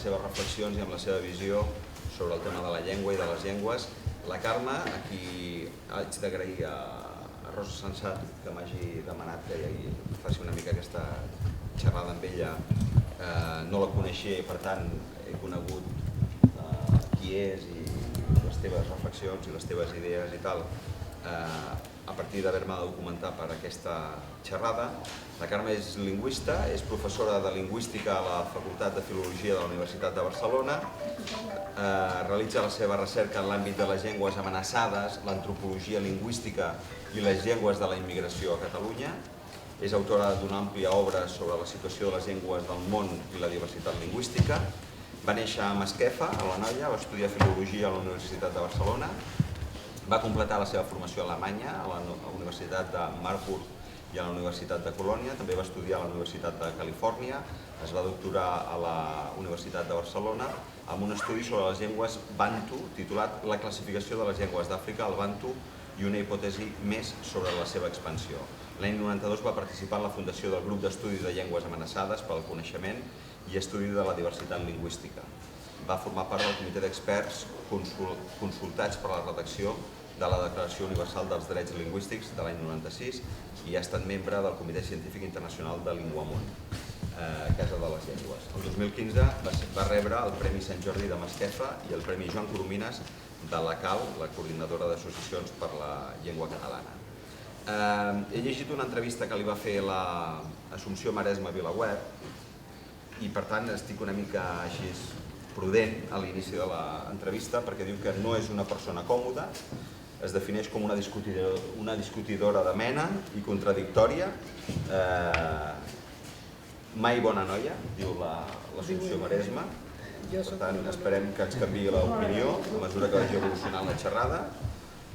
les seves reflexions i amb la seva visió sobre el tema de la llengua i de les llengües. La Carme, a qui haig d'agrair a Rosa Sensat que m'hagi demanat que faci una mica aquesta xerrada amb ella. No la coneixia i per tant he conegut qui és i les teves reflexions i les teves idees i tal a partir d'haver-me de documentar per aquesta xerrada. La Carme és lingüista, és professora de lingüística a la Facultat de Filologia de la Universitat de Barcelona, realitza la seva recerca en l'àmbit de les llengües amenaçades, l'antropologia lingüística i les llengües de la immigració a Catalunya. És autora d'una àmplia obra sobre la situació de les llengües del món i la diversitat lingüística. Va néixer a Masquefa, a l'Anoia, va estudiar filologia a la Universitat de Barcelona, va completar la seva formació a Alemanya, a la Universitat de Marburg i a la Universitat de Colònia, també va estudiar a la Universitat de Califòrnia, es va doctorar a la Universitat de Barcelona amb un estudi sobre les llengües bantu, titulat La classificació de les llengües d'Àfrica al bantu i una hipòtesi més sobre la seva expansió. L'any 92 va participar en la fundació del grup d'estudi de llengües amenaçades pel coneixement i estudi de la diversitat lingüística. Va formar part del comitè d'experts consultats per a la redacció de la Declaració Universal dels Drets Lingüístics de l'any 96 i ha estat membre del Comitè Científic Internacional de Linguamont, Casa de les Llengües. El 2015 va rebre el Premi Sant Jordi de Masquefa i el Premi Joan Coromines de la CAL, la Coordinadora d'Associacions per la Llengua Catalana. He llegit una entrevista que li va fer l'Assumpció Maresma a VilaWeb i per tant estic una mica així prudent a l'inici de l'entrevista perquè diu que no és una persona còmoda, es defineix com una discutidora de mena i contradictòria, mai bona noia, diu l'Assumpció Maresma. Per tant, esperem que ens canviï l'opinió a mesura que vagi evolucionant la xerrada.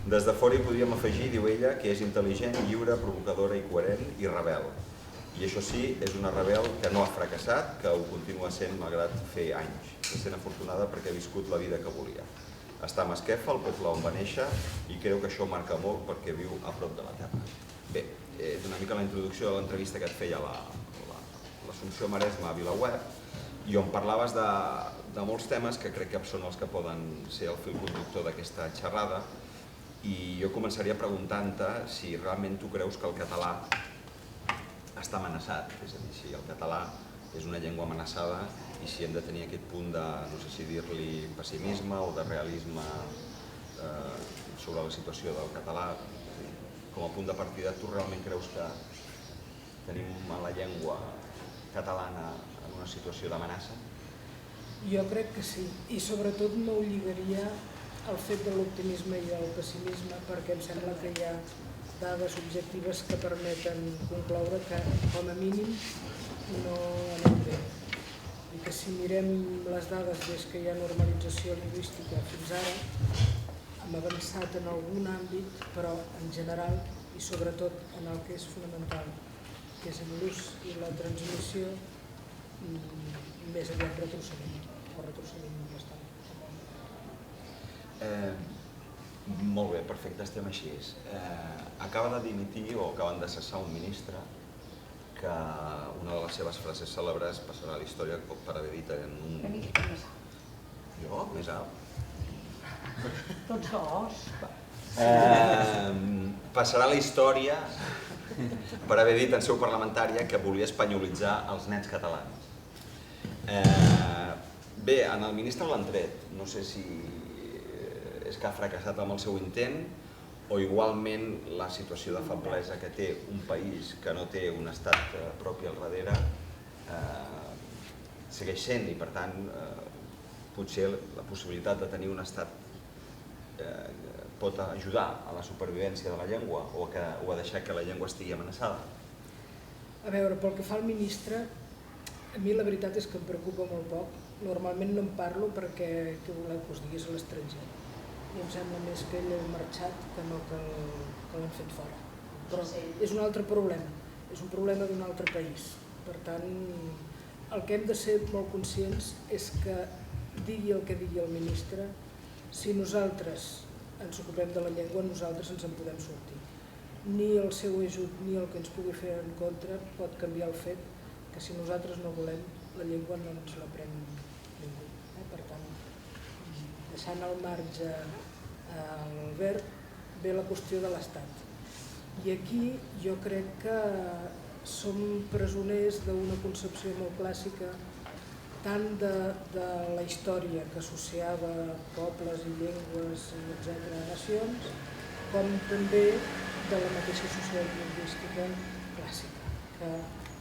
Des de fora hi podríem afegir, diu ella, que és intel·ligent, lliure, provocadora i coherent i rebel. I això sí, és una rebel que no ha fracassat, que ho continua sent malgrat fer anys. És sent afortunada perquè ha viscut la vida que volia. Està a Masquefa, el poble on va néixer, i creu que això marca molt perquè viu a prop de la terra. Bé, és una mica la introducció de l'entrevista que et feia l'Assumpció Maresma a VilaWeb i on parlaves de molts temes que crec que són els que poden ser el fil conductor d'aquesta xerrada i jo començaria preguntant-te si realment tu creus que el català està amenaçat, és a dir, si el català és una llengua amenaçada i si hem de tenir aquest punt de, no sé si dir-li pessimisme o de realisme sobre la situació del català. Com a punt de partida, tu realment creus que tenim la llengua catalana en una situació d'amenaça? Jo crec que sí, i sobretot no ho lligaria al fet de l'optimisme i del pessimisme perquè em sembla que hi ha dades objectives que permeten concloure que, com a mínim, no anem bé. I que si mirem les dades des que hi ha normalització lingüística fins ara, hem avançat en algun àmbit, però en general i sobretot en el que és fonamental, que és en l'ús i la transmissió, més aviat retrocedim, o retrocedim bastant. Molt bé, perfecte, estem així. Acaba de dimitir o acaben de cessar un ministre que una de les seves frases cèlebres passarà a la història per haver dit en un... Jo? Més alt? Tots dos. Passarà a la història per haver dit en seu parlamentària que volia espanyolitzar els nens catalans. Bé, en el ministre l'han tret, no sé si és que ha fracassat amb el seu intent o igualment la situació de feblesa que té un país que no té un estat propi al darrere segueix sent i per tant potser la possibilitat de tenir un estat pot ajudar a la supervivència de la llengua o a deixar que la llengua estigui amenaçada? A veure, pel que fa al ministre, a mi la veritat és que em preocupa molt poc. Normalment no en parlo perquè què voleu que us digués a l'estranger. I em sembla més que ell ha marxat que no que l'han fet fora. Però és un altre problema, és un problema d'un altre país. Per tant, el que hem de ser molt conscients és que digui el que digui el ministre, si nosaltres ens ocupem de la llengua, nosaltres ens en podem sortir. Ni el seu ajut ni el que ens pugui fer en contra pot canviar el fet que si nosaltres no volem, la llengua no ens la pren ningú. deixant al marge Albert, ve la qüestió de l'Estat. I aquí jo crec que som presoners d'una concepció molt clàssica tant de la història que associava pobles i llengües, etc., a nacions, com també de la mateixa societat lingüística clàssica, que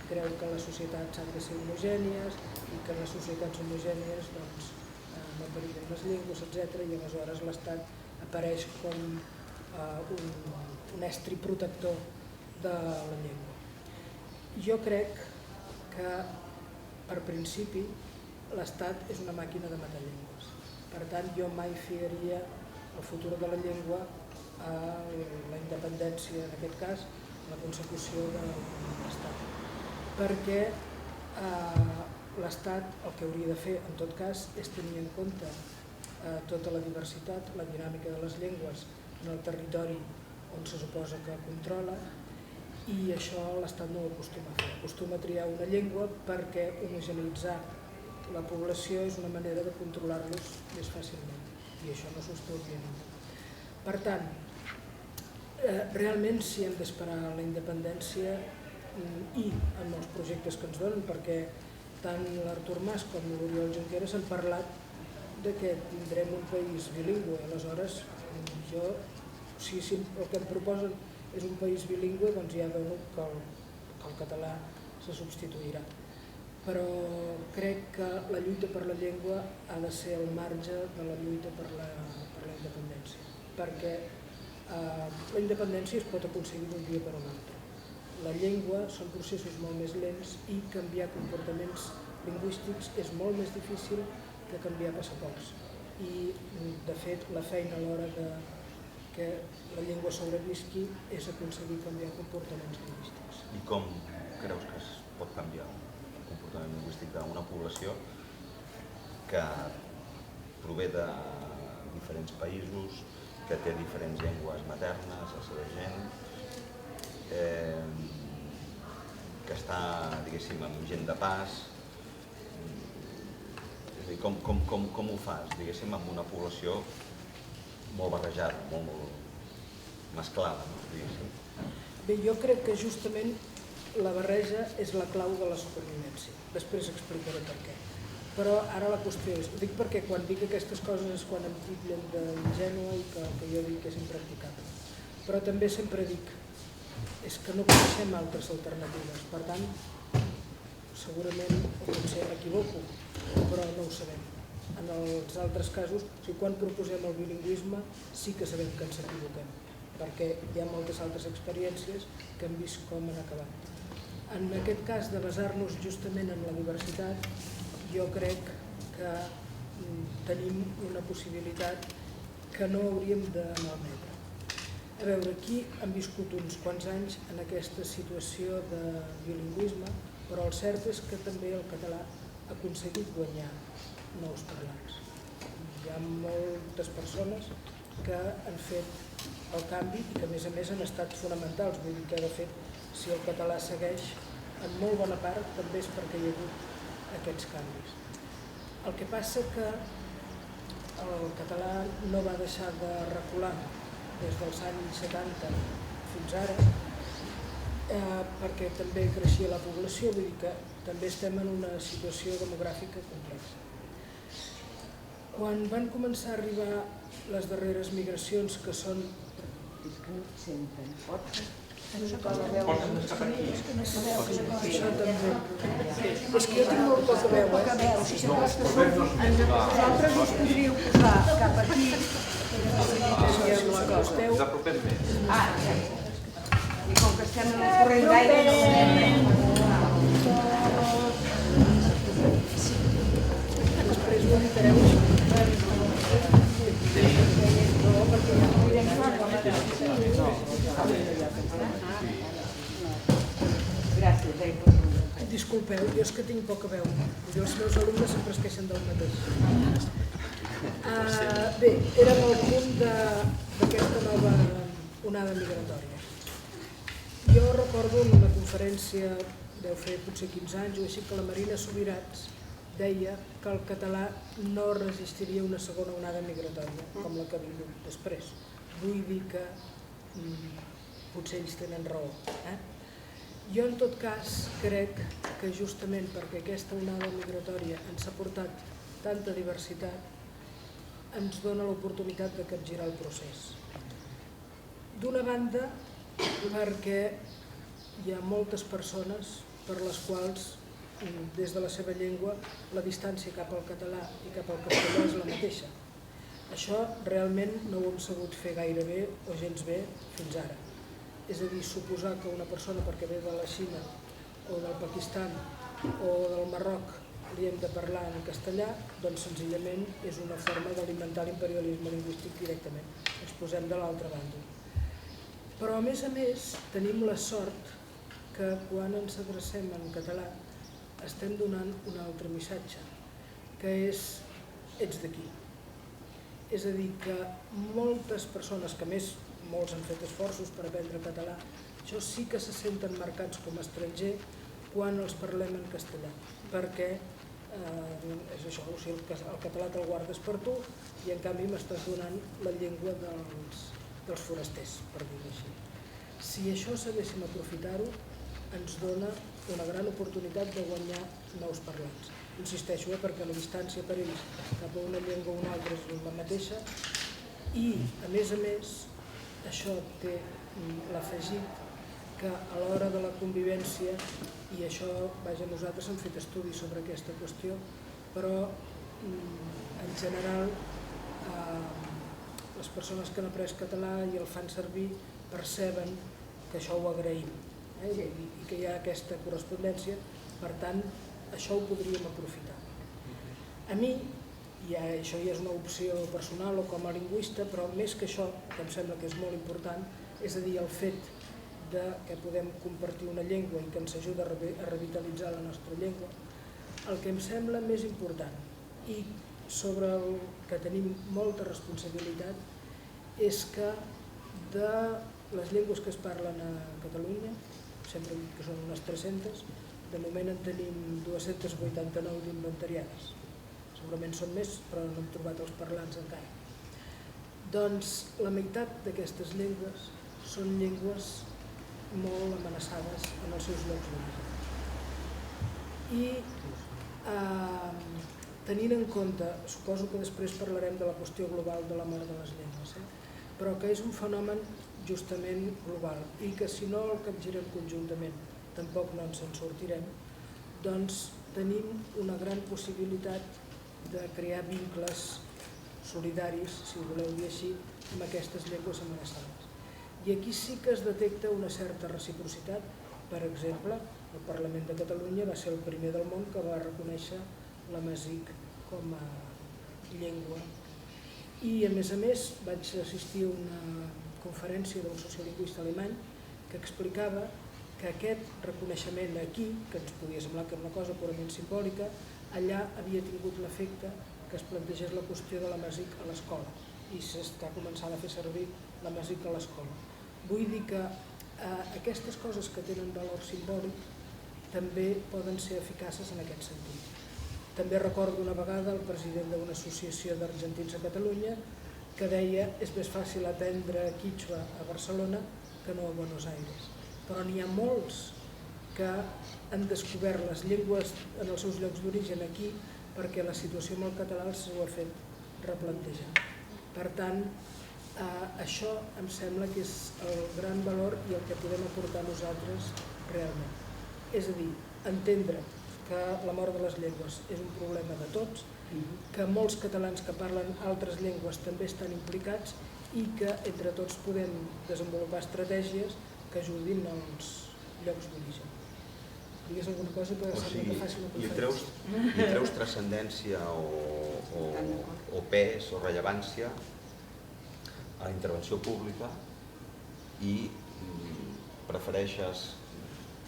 creu que les societats han de ser homogènies i que en les societats homogènies no perillen les llengües, etc. I aleshores l'Estat apareix com un estri protector de la llengua. Jo crec que, per principi, l'Estat és una màquina de matar llengües. Per tant, jo mai fiaria el futur de la llengua a la independència, en aquest cas, la consecució de l'Estat. Perquè l'Estat el que hauria de fer, en tot cas, és tenir en compte tota la diversitat, la dinàmica de les llengües en el territori on se suposa que controla, i això l'Estat no ho acostuma a fer. Acostuma a triar una llengua perquè homogeneïtzar la població és una manera de controlar-los més fàcilment, i això no s'ho està obviant. Per tant, realment si hem d'esperar la independència i amb els projectes que ens donen, perquè tant l'Artur Mas com l'Oriol Junqueras han parlat de que tindrem un país bilingüe. Aleshores, si el que em proposen és un país bilingüe, doncs ja dono que el català se substituirà. Però crec que la lluita per la llengua ha de ser al marge de la lluita per la independència, perquè la independència es pot aconseguir d'un dia per un altre. La llengua són processos molt més lents i canviar comportaments lingüístics és molt més difícil que canviar passaports. I, de fet, la feina a l'hora que la llengua sobrevisqui és aconseguir canviar comportaments lingüístics. I com creus que es pot canviar el comportament lingüístic d'una població que prové de diferents països, que té diferents llengües maternes, la seva gent, que està, diguéssim, amb gent de pas? És a dir, com ho fas, diguéssim, amb una població molt barrejada, molt mesclada, diguéssim? Bé, jo crec que justament la barreja és la clau de la supervivència. Després explicaré per què. Però ara la qüestió és, ho dic perquè quan dic aquestes coses és quan em titllen d'ingènua i que el que jo dic és impracticable. Però també sempre dic, és que no coneixem altres alternatives. Per tant, segurament, o potser m'equivoco, però no ho sabem. En els altres casos, quan proposem el bilingüisme, sí que sabem que ens equivoquem, perquè hi ha moltes altres experiències que hem vist com han acabat. En aquest cas de basar-nos justament en la diversitat, jo crec que tenim una possibilitat que no hauríem de malmetre. A veure, aquí hem viscut uns quants anys en aquesta situació de bilingüisme, però el cert és que també el català ha aconseguit guanyar nous parlants. Hi ha moltes persones que han fet el canvi i que a més han estat fonamentals. Vull dir que de fet, si el català segueix, en molt bona part també és perquè hi ha hagut aquests canvis. El que passa que el català no va deixar de recular des dels anys 70 fins ara, perquè també creixia la població, vull dir que també estem en una situació demogràfica complexa. Quan van començar a arribar les darreres migracions, que són... És que no et senten. Això també. És que jo tinc molt poca veu, Vosaltres us podríeu posar cap aquí. Ens apropem més. I com que estem en el corrent d'aire... Després ho editareu. Gràcies, Disculpeu, jo és que tinc poca veu. Els meus alumnes sempre es queixen del mateix. Bé, érem al punt d'aquesta nova onada migratòria. Jo recordo en una conferència, deu fer potser 15 anys o així, que la Marina Subirats deia que el català no resistiria una segona onada migratòria, com la que ha vingut després. Vull dir que potser ells tenen raó. Jo, en tot cas, crec que justament perquè aquesta onada migratòria ens ha portat tanta diversitat, ens dona l'oportunitat de capgirar el procés. D'una banda, perquè hi ha moltes persones per les quals, des de la seva llengua, la distància cap al català i cap al castellà és la mateixa. Això realment no ho hem sabut fer gaire bé o gens bé fins ara. És a dir, suposar que una persona, perquè ve de la Xina o del Pakistan o del Marroc, li hem de parlar en castellà, doncs senzillament és una forma d'alimentar l'imperialisme lingüístic directament. Ens posem de l'altre bàndol. Però, a més, tenim la sort que quan ens adrecem en català estem donant un altre missatge, que és ets d'aquí. És a dir, que moltes persones, que més molts han fet esforços per aprendre català, això sí que se senten marcats com a estranger quan els parlem en castellà, perquè és això, o sigui, el català te'l guardes per tu i en canvi m'estàs donant la llengua dels forasters, per dir-ho així. Si això sabéssim aprofitar-ho, ens dona una gran oportunitat de guanyar nous parlants. Insisteixo, perquè la distància per ells cap a una llengua o una altra és la mateixa i, a més, això té l'afegit que a l'hora de la convivència, i això, vaja, nosaltres hem fet estudis sobre aquesta qüestió, però en general les persones que han après català i el fan servir perceben que això ho agraïm i que hi ha aquesta correspondència, per tant, això ho podríem aprofitar. A mi, i això ja és una opció personal o com a lingüista, però més que això, que em sembla que és molt important, és a dir, el fet que podem compartir una llengua i que ens ajuda a revitalitzar la nostra llengua, el que em sembla més important i sobre el que tenim molta responsabilitat és que de les llengües que es parlen a Catalunya, sempre dic que són unes 300, de moment en tenim 289 d'inventariades. Segurament són més, però no hem trobat els parlants encara. Doncs la meitat d'aquestes llengües són llengües molt amenaçades en els seus llocs d'origen. I tenint en compte, suposo que després parlarem de la qüestió global de la mort de les llengües, però que és un fenomen justament global i que si no el capgirem conjuntament tampoc no ens en sortirem, doncs tenim una gran possibilitat de crear vincles solidaris, si ho voleu dir així, amb aquestes llengües amenaçades. I aquí sí que es detecta una certa reciprocitat. Per exemple, el Parlament de Catalunya va ser el primer del món que va reconèixer l'amazic com a llengua. I, a més, vaig assistir a una conferència d'un sociolingüista alemany que explicava que aquest reconeixement aquí, que ens podia semblar que era una cosa purament simbòlica, allà havia tingut l'efecte que es plantegés la qüestió de l'amazic a l'escola i s'està començant a fer servir l'amazic a l'escola. Vull dir que aquestes coses que tenen valor simbòlic també poden ser eficaces en aquest sentit. També recordo una vegada el president d'una associació d'argentins a Catalunya que deia és més fàcil aprendre quítxua a Barcelona que no a Buenos Aires. Però n'hi ha molts que han descobert les llengües en els seus llocs d'origen aquí perquè la situació amb el català s'ho ha fet replantejar. Per tant, això em sembla que és el gran valor i el que podem aportar nosaltres realment. És a dir, entendre que la mort de les llengües és un problema de tots, que molts catalans que parlen altres llengües també estan implicats i que entre tots podem desenvolupar estratègies que ajudin als llocs d'origen. Digues alguna cosa que sembla que faci una conferència. Hi treus transcendència o pes o rellevància a la intervenció pública i prefereixes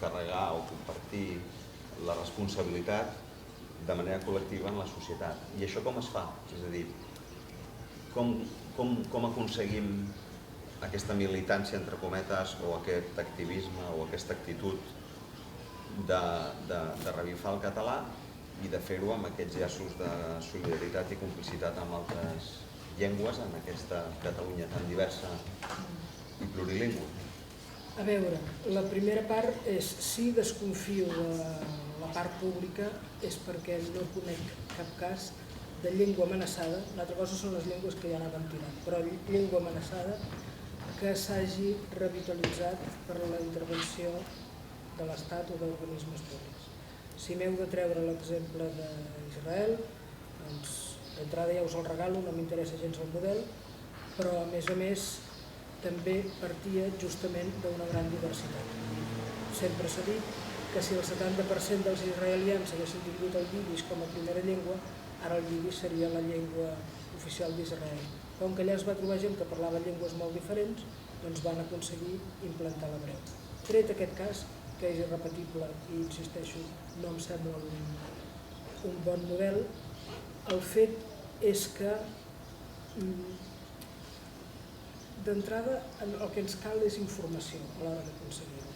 carregar o compartir la responsabilitat de manera col·lectiva en la societat. I això com es fa? És a dir, com aconseguim aquesta militància, entre cometes, o aquest activisme o aquesta actitud de revifar el català i de fer-ho amb aquests llaços de solidaritat i complicitat amb altres llengües en aquesta Catalunya tan diversa i plurilingüe. A veure, la primera part és, si desconfio de la part pública, és perquè no conec cap cas de llengua amenaçada, una altra cosa són les llengües que ja anàvem tirant, però llengua amenaçada que s'hagi revitalitzat per la intervenció de l'Estat o d'organismes públics. Si m'heu de treure l'exemple d'Israel, doncs d'entrada ja us el regalo, no m'interessa gens el model, però a més també partia justament d'una gran diversitat. Sempre s'ha dit que si el 70% dels israelians haguessin tingut el yiddish com a primera llengua, ara el yiddish seria la llengua oficial d'Israel. Com que allà es va trobar gent que parlava llengües molt diferents, doncs van aconseguir implantar l'hebreu. Tret aquest cas, que és irrepetible i, insisteixo, no em sembla un bon model, el fet és que d'entrada el que ens cal és informació a l'hora d'aconseguir-ho.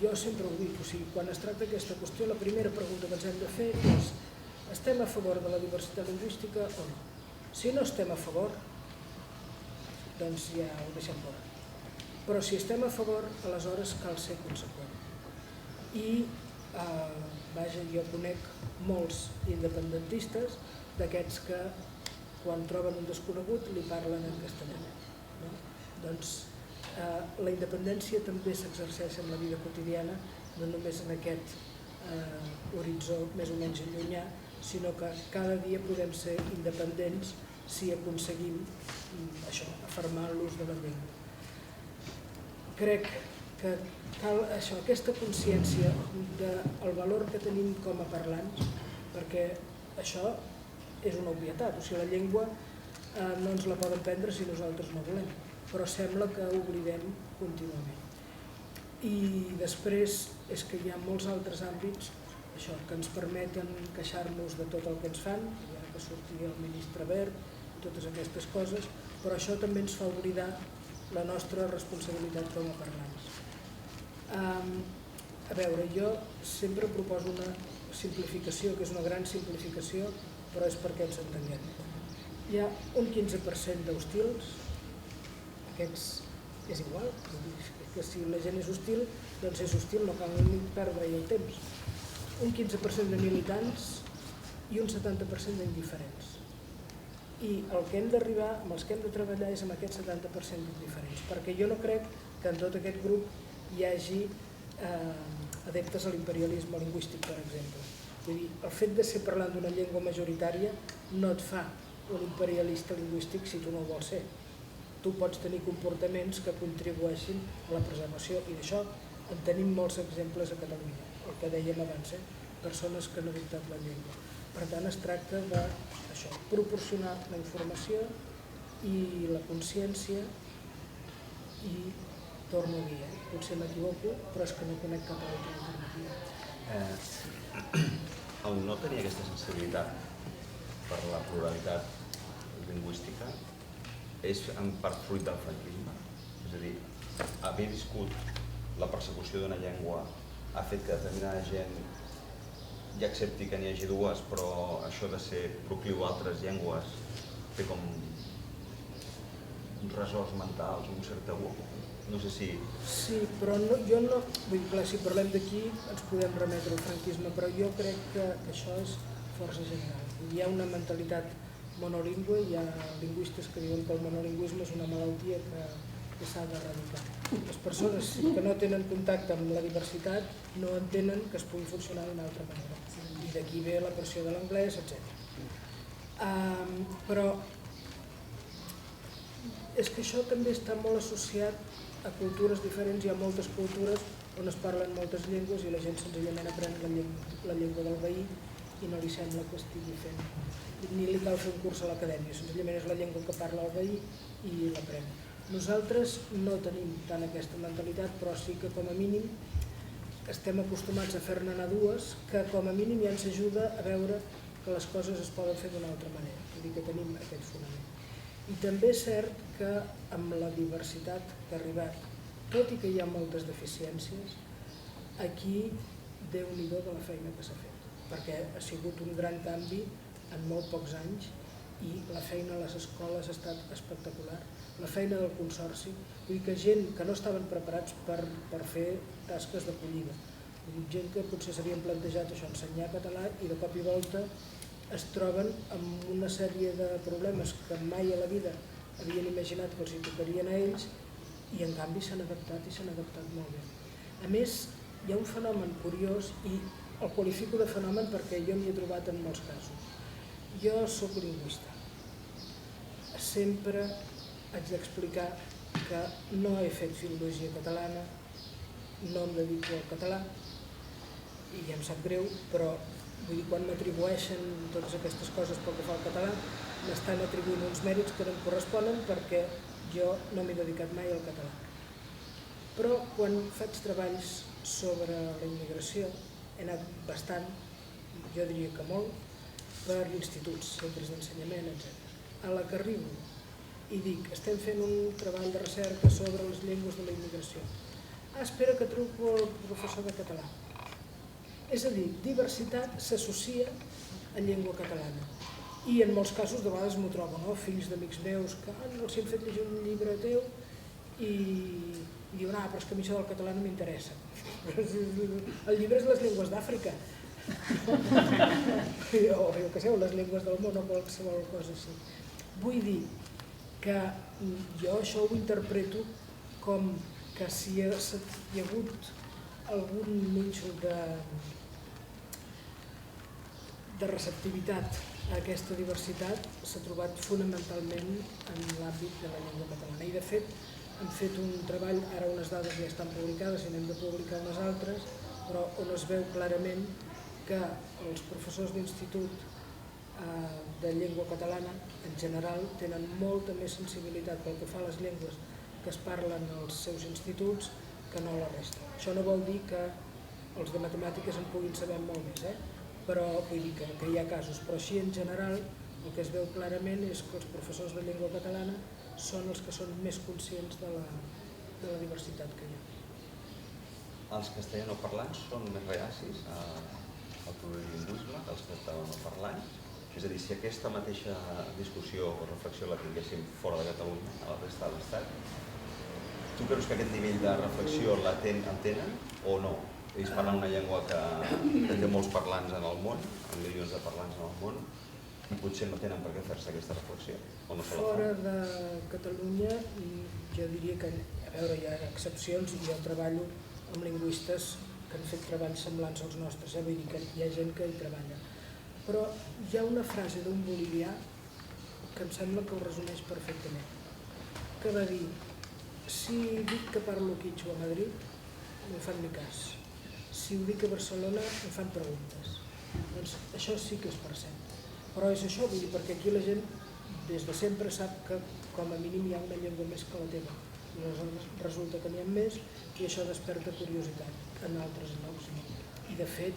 Jo sempre ho dic, quan es tracta d'aquesta qüestió, la primera pregunta que ens hem de fer és: estem a favor de la diversitat lingüística o no? Si no estem a favor, doncs ja ho deixem fora. Però si estem a favor, aleshores cal ser conseqüent. I, jo conec molts independentistes d'aquests que quan troben un desconegut li parlen en castellà. Doncs la independència també s'exerceix en la vida quotidiana, no només en aquest horitzó més o menys llunyà, sinó que cada dia podem ser independents si aconseguim afermar l'ús de la llengua. Crec que cal aquesta consciència del valor que tenim com a parlants, perquè això és una obvietat, la llengua no ens la poden prendre si nosaltres no volem, però sembla que oblidem contínuament. I després és que hi ha molts altres àmbits que ens permeten queixar-nos de tot el que ens fan, ja que sortia el ministre Wert, totes aquestes coses, però això també ens fa oblidar la nostra responsabilitat com a parlants. A veure, jo sempre proposo una simplificació, que és una gran simplificació, però és perquè ens entenguem. Hi ha un 15% d'hostils, aquests és igual, que si la gent és hostil, doncs és hostil, no cal ni perdre-hi el temps. Un 15% de militants i un 70% d'indiferents. I el que hem d'arribar, amb els que hem de treballar, és amb aquest 70% d'indiferents, perquè jo no crec que en tot aquest grup hi hagi adeptes a l'imperialisme lingüístic, per exemple. Vull dir, el fet de ser parlant d'una llengua majoritària no et fa un imperialista lingüístic si tu no ho vols ser. Tu pots tenir comportaments que contribueixin a la preservació, i d'això en tenim molts exemples a Catalunya, el que dèiem abans, persones que han adoptat la llengua. Per tant, es tracta de proporcionar la informació i la consciència i, torno a dir, potser m'equivoco, però és que no conec cap altra alternativa. El no tenir aquesta sensibilitat per la pluralitat lingüística és en part fruit del franquisme. És a dir, haver viscut la persecució d'una llengua ha fet que determinada gent ja accepti que n'hi hagi dues, però això de ser procliu a altres llengües té com uns ressorts mentals, un cert tabú. No sé si... Sí, però jo no... Vull dir, clar, si parlem d'aquí ens podem remetre al franquisme, però jo crec que això és força general. Hi ha una mentalitat monolingüe, hi ha lingüistes que diuen que el monolingüisme és una malaltia que s'ha d'erradicar. Les persones que no tenen contacte amb la diversitat no entenen que es pugui funcionar d'una altra manera. I d'aquí ve la pressió de l'anglès, etc. Però és que això també està molt associat a cultures diferents. Hi ha moltes cultures on es parlen moltes llengües i la gent senzillament aprèn la llengua del veí i no li sembla que estigui fent. Ni li cal fer un curs a l'acadèmia, senzillament és la llengua que parla el veí i l'aprèn. Nosaltres no tenim tant aquesta mentalitat, però sí que com a mínim estem acostumats a fer-ne anar dues, que com a mínim ja ens ajuda a veure que les coses es poden fer d'una altra manera, vull dir que tenim aquest fonament. I també és cert que amb la diversitat que ha arribat, tot i que hi ha moltes deficiències, aquí Déu-n'hi-do de la feina que s'ha fet, perquè ha sigut un gran canvi en molt pocs anys i la feina a les escoles ha estat espectacular. La feina del Consorci, vull dir que gent que no estaven preparats per fer tasques d'acollida, gent que potser s'havien plantejat això, ensenyar català, i de cop i volta es troben amb una sèrie de problemes que mai a la vida havien imaginat que els hi tocarien a ells, i en canvi s'han adaptat i s'han adaptat molt bé. A més, hi ha un fenomen curiós, i el qualifico de fenomen perquè jo m'hi he trobat en molts casos. Jo soc lingüista. Sempre haig d'explicar que no he fet filologia catalana, no em dedico al català, i ja em sap greu, però vull dir, quan m'atribueixen totes aquestes coses pel que fa al català, m'estan atribuint uns mèrits que no em corresponen perquè jo no m'he dedicat mai al català. Però quan faig treballs sobre la immigració he anat bastant, jo diria que molt, per instituts, centres d'ensenyament, etc. A la que arribo i dic, estem fent un treball de recerca sobre les llengües de la immigració. Espera que truco al professor de català. És a dir, diversitat s'associa a llengua catalana. I en molts casos, de vegades m'ho trobo, fills d'amics meus que els hem fet llegir un llibre teu i diuen, però és que a mi això del català no m'interessa. El llibre és les llengües d'Àfrica. O jo què sé, les llengües del món o qualsevol cosa així. Vull dir que jo això ho interpreto com que si hi ha hagut algun nínxol de receptivitat a aquesta diversitat s'ha trobat fonamentalment en l'àmbit de la llengua catalana. I de fet hem fet un treball, ara unes dades ja estan publicades i n'hem de publicar unes altres, però on es veu clarament que els professors d'institut de llengua catalana en general tenen molta més sensibilitat pel que fa a les llengües que es parlen als seus instituts que no la resta. Això no vol dir que els de matemàtiques en puguin saber molt més, però vull dir que hi ha casos. Però així en general el que es veu clarament és que els professors de llengua catalana són els que són més conscients de la diversitat que hi ha. Els castellanoparlants són més reacis al plurilingüisme que els catalanoparlants? És a dir, si aquesta mateixa discussió o reflexió la tinguéssim fora de Catalunya, a la resta de l'Estat, tu creus que aquest nivell de reflexió el tenen o no? Ells parlen una llengua que té molts parlants en el món, amb milions de parlants en el món, i potser no tenen per què fer-se aquesta reflexió, o no se la fan? Fora de Catalunya, jo diria que, a veure, hi ha excepcions, i jo treballo amb lingüistes que han fet treballs semblants als nostres, vull dir que hi ha gent que hi treballa. Però hi ha una frase d'un bolivià que em sembla que ho resumeix perfectament, que va dir, si dic que parlo quítxua a Madrid, no em fan ni cas. Si ho dic a Barcelona, em fan preguntes. Doncs això sí que es percep. Però és això, vull dir, perquè aquí la gent des de sempre sap que com a mínim hi ha una llengua més que la teva. Resulta que n'hi ha més i això desperta curiositat. En altres llocs no. I de fet,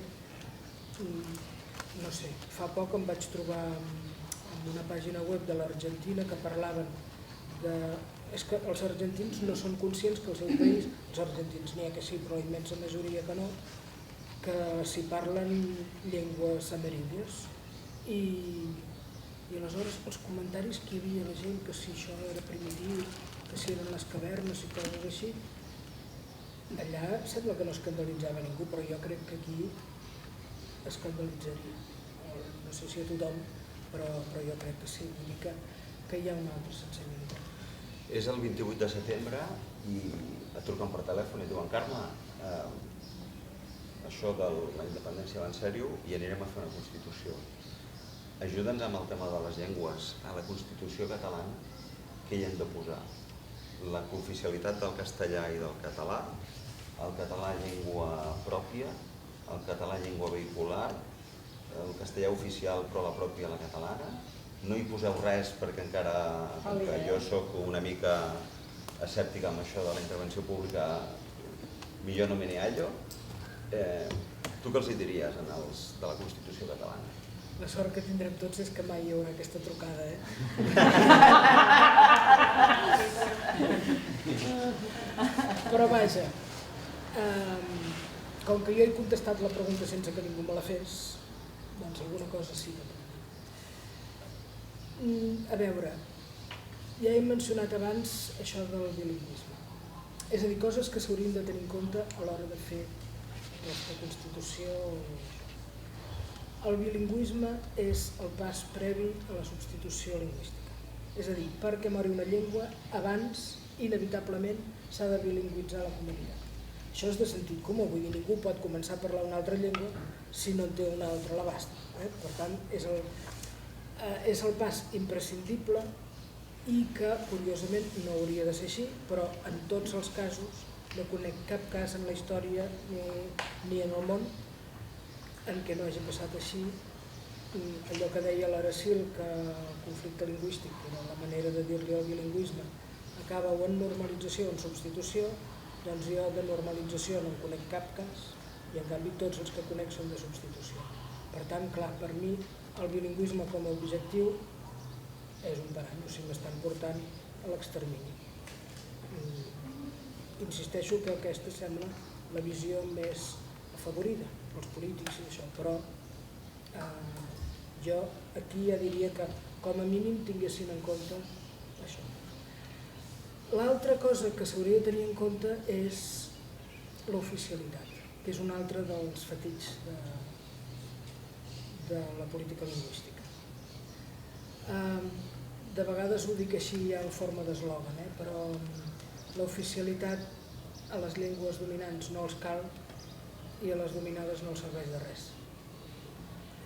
no sé, fa poc em vaig trobar en una pàgina web de l'Argentina que parlaven de... És que els argentins no són conscients que el seu país, els argentins n'hi ha que sí, però la immensa majoria que no, que s'hi parlen llengües ameríndies. I aleshores els comentaris que hi havia de gent, que si això era primitiu, que si eren les cavernes i coses així, allà sembla que no escandalitzava ningú, però jo crec que aquí escandalitzaria. No sé si a tothom, però jo crec que sí, vull dir que hi ha una altra sensibilitat. És el 28 de setembre i et truquen per telèfon i diuen, Carme, això de la independència va en sèrio i anirem a fer una Constitució. Ajuda'ns amb el tema de les llengües. A la Constitució catalana, què hi hem de posar? La cooficialitat del castellà i del català, el català llengua pròpia, el català llengua vehicular, el castellà oficial però la pròpia la catalana. No hi poseu res perquè encara, com que jo soc una mica escèptica amb això de la intervenció pública, millor no me n'hi hallo. Tu què els hi diries als de la Constitució catalana? La sort que tindrem tots és que mai hi haurà aquesta trucada, Però vaja, com que jo he contestat la pregunta sense que ningú me la fes, doncs alguna cosa sí que a veure, ja he mencionat abans això del bilingüisme. És a dir, coses que s'haurien de tenir en compte a l'hora de fer aquesta Constitució. El bilingüisme és el pas previ a la substitució lingüística. És a dir, perquè mori una llengua, abans, inevitablement, s'ha de bilingüitzar la comunitat. Això és de sentit comú, vull dir, ningú pot començar a parlar una altra llengua si no en té una altra a l'abast. Per tant, és el pas imprescindible i que, curiosament, no hauria de ser així, però en tots els casos no conec cap cas en la història ni en el món en què no hagi passat així. Allò que deia l'Aracil, que el conflicte lingüístic, era la manera de dir-li al bilingüisme, acaba o en normalització o en substitució, doncs jo de normalització no en conec cap cas i en canvi tots els que conec són de substitució. Per tant, clar, per mi el bilingüisme com a objectiu és un parany, o sigui, m'estan portant a l'extermini. Insisteixo que aquesta sembla la visió més afavorida pels polítics i això, però jo aquí ja diria que com a mínim tinguessin en compte això. L'altra cosa que s'hauria de tenir en compte és l'oficialitat, que és un altre dels fetitx de la política lingüística. De vegades ho dic així ja en forma d'eslògan, però l'oficialitat a les llengües dominants no els cal i a les dominades no els serveix de res.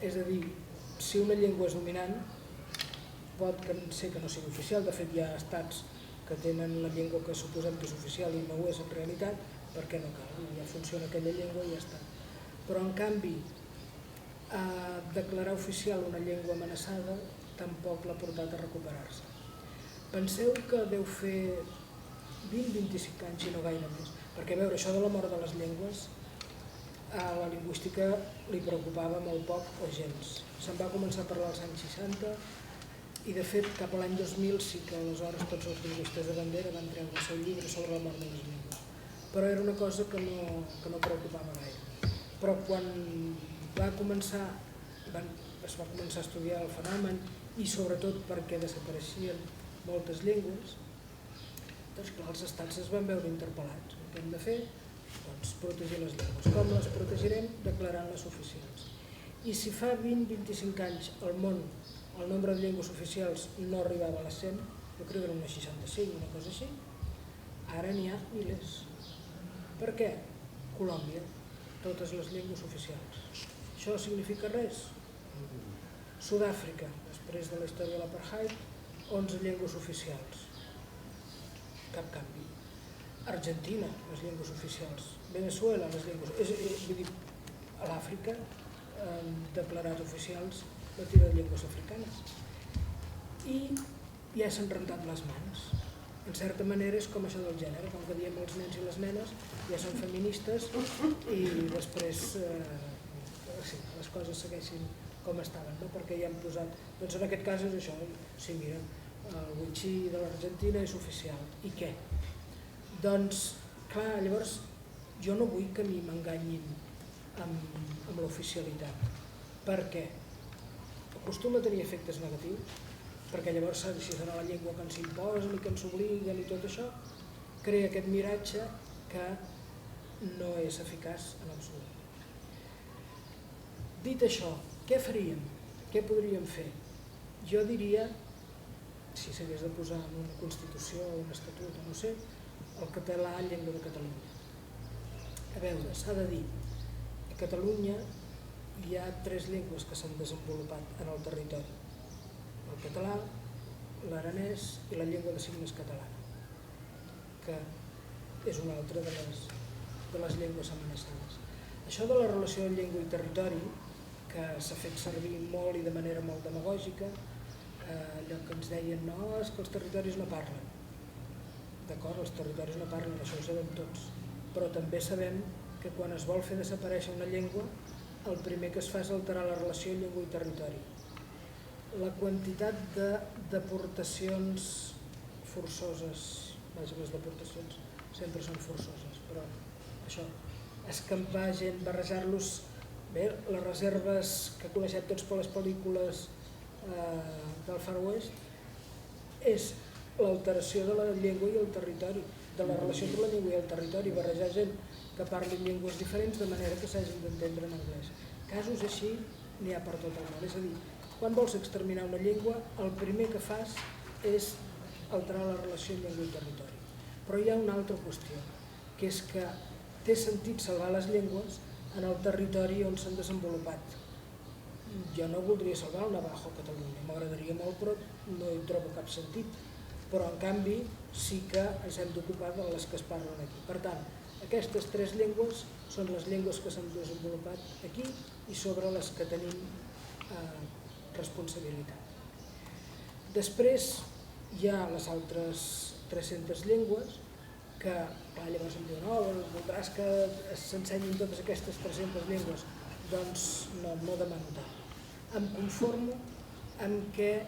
És a dir, si una llengua és dominant, pot ser que no sigui oficial, de fet hi ha estats que tenen la llengua que suposem que és oficial i no ho és en realitat, perquè no cal, ja funciona aquella llengua i ja està. Però en canvi, declarar oficial una llengua amenaçada tampoc l'ha portat a recuperar-se. Penseu que deu fer 20-25 anys i no gaire més, perquè a veure, això de la mort de les llengües a la lingüística li preocupava molt poc o gens. Se'n va començar a parlar als anys 60 i de fet cap a l'any 2000 sí que aleshores tots els lingüistes de bandera van treure el seu llibre sobre la mort de les llengües. Però era una cosa que no preocupava gaire. Però quan es va començar a estudiar el fenomen i sobretot perquè desapareixien moltes llengües, doncs clar, els estats es van veure interpel·lats. Què hem de fer? Doncs protegir les llengües. Com les protegirem? Declarant-les oficials. I si fa 20-25 anys al món el nombre de llengües oficials no arribava a les 100, jo crec que era una 65, una cosa així, ara n'hi ha milers. Per què? Colòmbia, totes les llengües oficials. Això significa res? Sud-àfrica, després de la història de l'apartheid, 11 llengües oficials. Cap canvi. Argentina, les llengües oficials. Venezuela, les llengües... Vull dir, a l'Àfrica, declarats oficials, la tira de llengües africanes. I ja s'han rentat les mans. En certa manera és com això del gènere, com que diem els nens i les nenes, ja són feministes i després les coses segueixin com estaven, no? Perquè ja han posat... Doncs en aquest cas és això, sí, mira, el Wichí de l'Argentina és oficial. I què? Doncs, clar, llavors jo no vull que a mi m'enganyin amb l'oficialitat. Per què? Acostuma a tenir efectes negatius, perquè llavors si serà la llengua que ens imposen i que ens obliguen i tot això, crea aquest miratge que no és eficaç en absolut. Dit això, què faríem? Què podríem fer? Jo diria, si s'hagués de posar en una Constitució o un Estatut, no sé, el català llengua de Catalunya. A veure, s'ha de dir, a Catalunya hi ha 3 llengües que s'han desenvolupat en el territori. El català, l'aranès i la llengua de signes catalana, que és una altra de les llengües amenaçades. Això de la relació de llengua i territori, que s'ha fet servir molt i de manera molt demagògica, allò que ens deien, no, és que els territoris no parlen. D'acord, els territoris no parlen, això ho sabem tots, però també sabem que quan es vol fer desaparèixer una llengua, el primer que es fa és alterar la relació llengua i territori. La quantitat de deportacions forçoses, les deportacions sempre són forçoses, però això, escampar gent, barrejar-los. Bé, les reserves que coneixem tots per les pel·lícules del Far West és l'alteració de la llengua i el territori, de la relació entre la llengua i el territori, barrejar gent que parlin llengües diferents de manera que s'hagin d'entendre en anglès. Casos així n'hi ha per tot el món. És a dir, quan vols exterminar una llengua, el primer que fas és alterar la relació llengua i territori. Però hi ha una altra qüestió, que és que té sentit salvar les llengües en el territori on s'han desenvolupat. Jo no voldria salvar el navajo a Catalunya, m'agradaria molt, però no hi trobo cap sentit. Però, en canvi, sí que ens hem d'ocupar de les que es parlen aquí. Per tant, aquestes 3 llengües són les llengües que s'han desenvolupat aquí i sobre les que tenim responsabilitat. Després hi ha les altres 300 llengües que, clar, llavors em diuen, voldràs que s'ensenyin totes aquestes 300 llengües? Doncs no demano tant. Em conformo amb que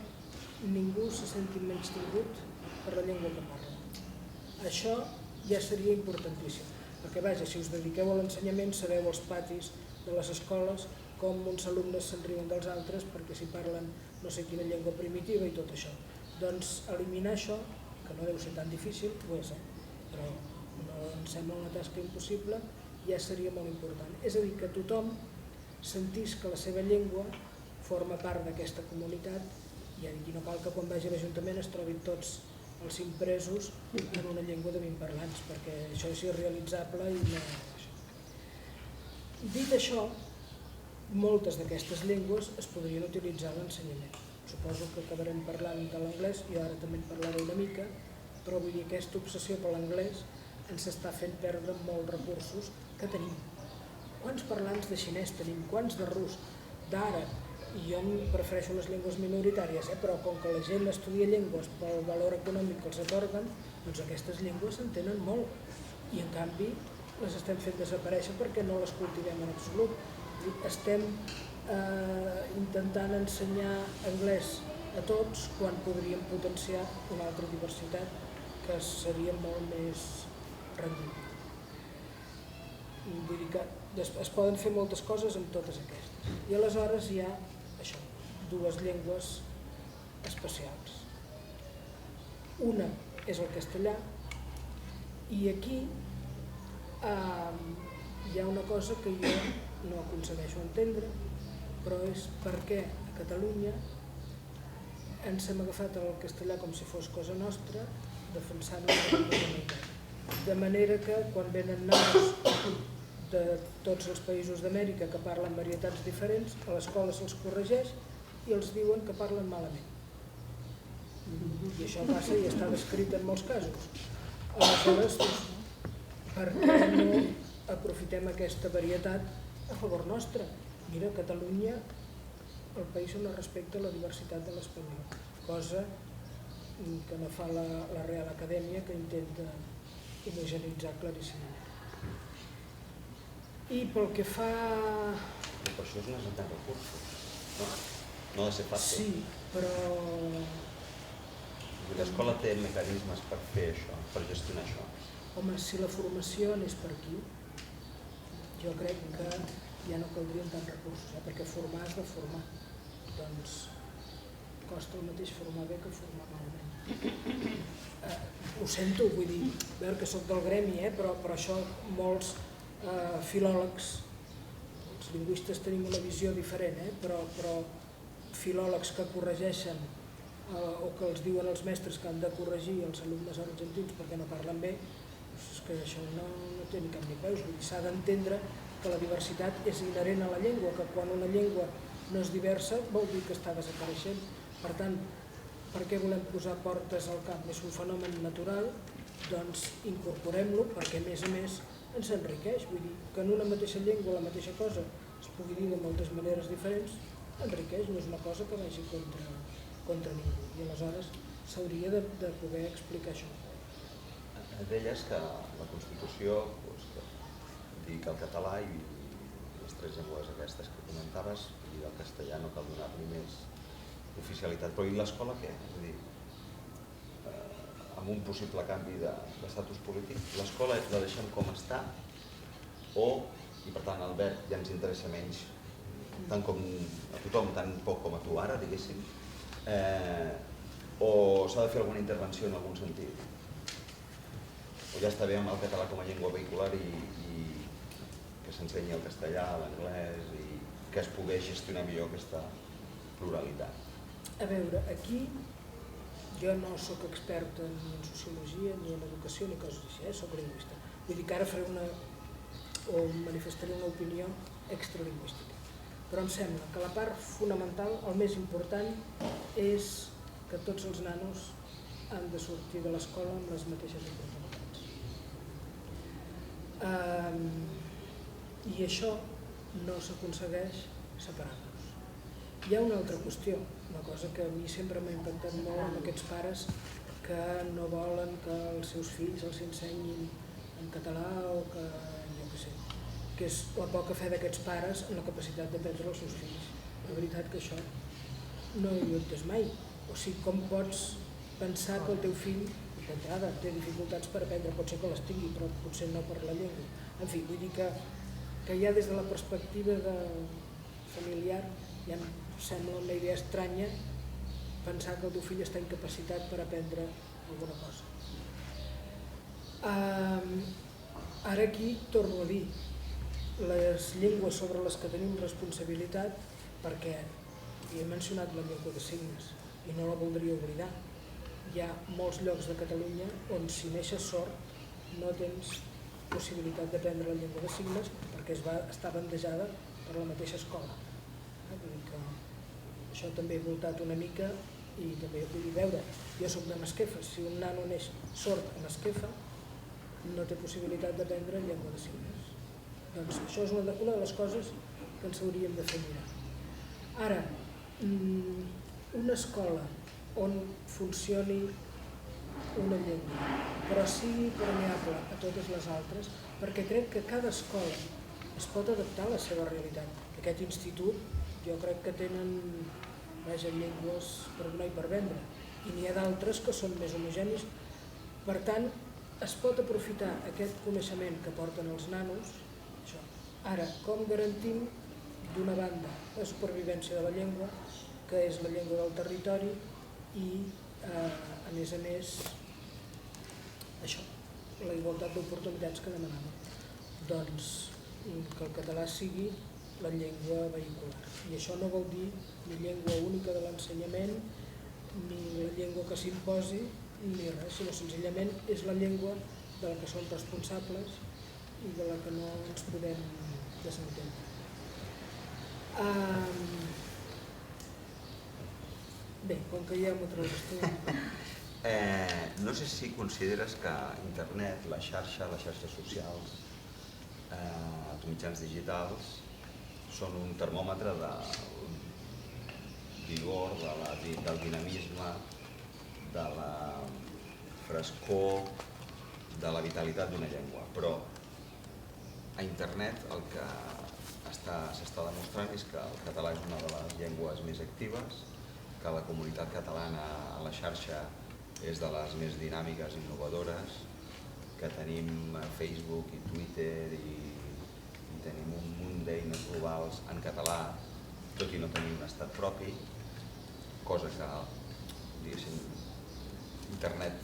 ningú se senti menystingut per la llengua que parla. Això ja seria importantíssim, perquè vaja, si us dediqueu a l'ensenyament sabeu als patis de les escoles com uns alumnes se'n riuen dels altres perquè si parlen no sé quina llengua primitiva i tot això. Doncs eliminar això, que no deu ser tan difícil, ho és, però no em sembla una tasca impossible, ja seria molt important. És a dir, que tothom sentís que la seva llengua forma part d'aquesta comunitat i no cal que quan vagi a l'Ajuntament es trobin tots els impresos en una llengua de 20 parlants, perquè això és irrealitzable i no... Dit això, moltes d'aquestes llengües es podrien utilitzar a l'ensenyament. Suposo que acabarem parlant de l'anglès, jo ara també en parlaré una mica, però vull dir que aquesta obsessió per l'anglès ens està fent perdre molts recursos que tenim. Quants parlants de xinès tenim? Quants de rus? D'àrab? I jo prefereixo les llengües minoritàries, però com que la gent estudia llengües pel valor econòmic que els atorguen, doncs aquestes llengües s'entenen molt. I en canvi les estem fent desaparèixer perquè no les cultivem en absolut. Estem intentant ensenyar anglès a tots quan podríem potenciar una altra diversitat que seria molt més rendible. Vull dir que es poden fer moltes coses amb totes aquestes. I aleshores hi ha això, 2 llengües especials. Una és el castellà i aquí hi ha una cosa que jo no aconsegueixo entendre, però és perquè a Catalunya ens hem agafat el castellà com si fos cosa nostra, defensant la comunitat. De manera que quan venen naus de tots els països d'Amèrica que parlen varietats diferents, a l'escola se'ls corregeix i els diuen que parlen malament. I això passa i està descrit en molts casos. Aleshores, per què no aprofitem aquesta varietat a favor nostre? Mira, Catalunya, el país on es respecta la diversitat de l'espanyol, cosa que no fa la Real Acadèmia, que intenta homogeneïtzar claríssimament. I pel que fa... Per això es necessiten recursos, no ha de ser fàcil. Sí, però... L'escola té mecanismes per fer això, per gestionar això. Home, si la formació anés per aquí, jo crec que ja no caldrien tants recursos, perquè formar has de formar. Doncs costa el mateix formar bé que formar malament. Ho sento, vull dir, veure que soc del gremi, però això molts filòlegs, els lingüistes tenim una visió diferent, però filòlegs que corregeixen o que els diuen als mestres que han de corregir els alumnes argentins perquè no parlen bé, és que això no té ni cap ni peus. S'ha d'entendre que la diversitat és inherent a la llengua, que quan una llengua no és diversa vol dir que està desapareixent. Per tant, per què volem posar portes al camp? És un fenomen natural, doncs incorporem-lo perquè a més ens enriqueix. Vull dir que en una mateixa llengua la mateixa cosa es pugui dir de moltes maneres diferents, enriqueix, no és una cosa que vagi contra ningú. I aleshores s'hauria de poder explicar això. Deies que la Constitució diu que el català i les 3 llengües aquestes que comentaves, i el castellà no cal donar-li més oficialitat. Però i l'escola què? És a dir, amb un possible canvi d'estatus polític, l'escola la deixem com està i per tant el verb ja ens interessa menys, tant com a tothom, tan poc com a tu ara, diguéssim, o s'ha de fer alguna intervenció en algun sentit? O ja està bé amb el català com a llengua vehicular i que s'ensenyi el castellà, l'anglès i que es pogués gestionar millor aquesta pluralitat? A veure, aquí jo no sóc experta ni en sociologia, ni en educació, ni coses així, sóc lingüista. Vull dir que ara faré o manifestaré una opinió extralingüística. Però em sembla que la part fonamental, el més important, és que tots els nanos han de sortir de l'escola amb les mateixes oportunitats. I això no s'aconsegueix separant-los. Hi ha una altra qüestió, una cosa que a mi sempre m'ha impactat molt amb aquests pares que no volen que els seus fills els ensenyin en català o que, jo què sé, que és la poca fe d'aquests pares en la capacitat d'aprendre els seus fills. La veritat que això no ho he entès mai. O sigui, com pots pensar que el teu fill, d'entrada, té dificultats per aprendre, pot ser que les tingui, però potser no per la llengua. En fi, vull dir que ja des de la perspectiva familiar ja em sembla una idea estranya pensar que el teu fill està incapacitat per aprendre alguna cosa. Ara aquí torno a dir, les llengües sobre les que tenim responsabilitat, perquè he mencionat la llengua de signes i no la voldria oblidar. Hi ha molts llocs de Catalunya on si neixes sord no tens possibilitat d'aprendre la llengua de signes perquè està bandejada per la mateixa escola. Vull dir que això també he voltat una mica i també vull dir, veure, jo soc de Masquefa, si un nano neix sord a Masquefa no té possibilitat d'aprendre llengua de signes. Doncs això és una de les coses que ens hauríem de fer mirar. Ara, una escola on funcioni una llengua, però sigui permeable a totes les altres, perquè crec que cada escola es pot adaptar a la seva realitat. Aquest institut, jo crec que tenen llengües per donar i per vendre, i n'hi ha d'altres que són més homogenis. Per tant, es pot aprofitar aquest coneixement que porten els nanos. Ara, com garantim, d'una banda, la supervivència de la llengua, que és la llengua del territori, i, a més, això, la igualtat d'oportunitats que demanàvem. Doncs que el català sigui la llengua vehicular. I això no vol dir ni llengua única de l'ensenyament, ni la llengua que s'imposi, ni res, sinó senzillament és la llengua de la que som responsables i de la que no ens podem desentendre. Bé, com que ja m'ho trobo. No sé si consideres que internet, les xarxes socials, els mitjans digitals, són un termòmetre del vigor, del dinamisme, de la frescor, de la vitalitat d'una llengua. Però a internet el que s'està demostrant és que el català és una de les llengües més actives, que la comunitat catalana a la xarxa és de les més dinàmiques i innovadores, que tenim Facebook i Twitter i tenim un munt d'eines globals en català, tot i no tenir un estat propi, cosa que, diguéssim, internet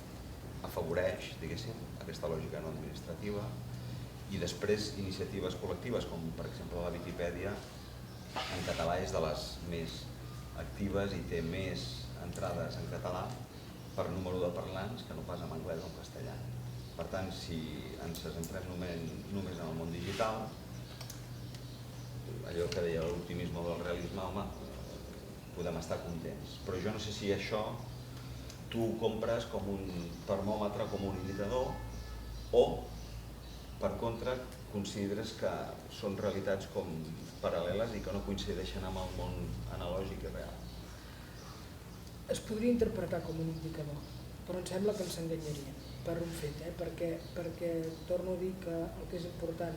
afavoreix, diguéssim, aquesta lògica no administrativa, i després iniciatives col·lectives, com per exemple la Viquipèdia, en català és de les més actives i té més entrades en català per número de parlants que no pas en anglès o en castellà. Per tant, si ens centrem només en el món digital, allò que deia l'optimisme o el realisme, home, podem estar contents. Però jo no sé si això tu ho compres com un termòmetre, com un indicador, o, per contra, consideres que són realitats com paral·leles i que no coincideixen amb el món analògic i real. Es podria interpretar com un indicador, però em sembla que ens enganyaria per un fet, perquè torno a dir que el que és important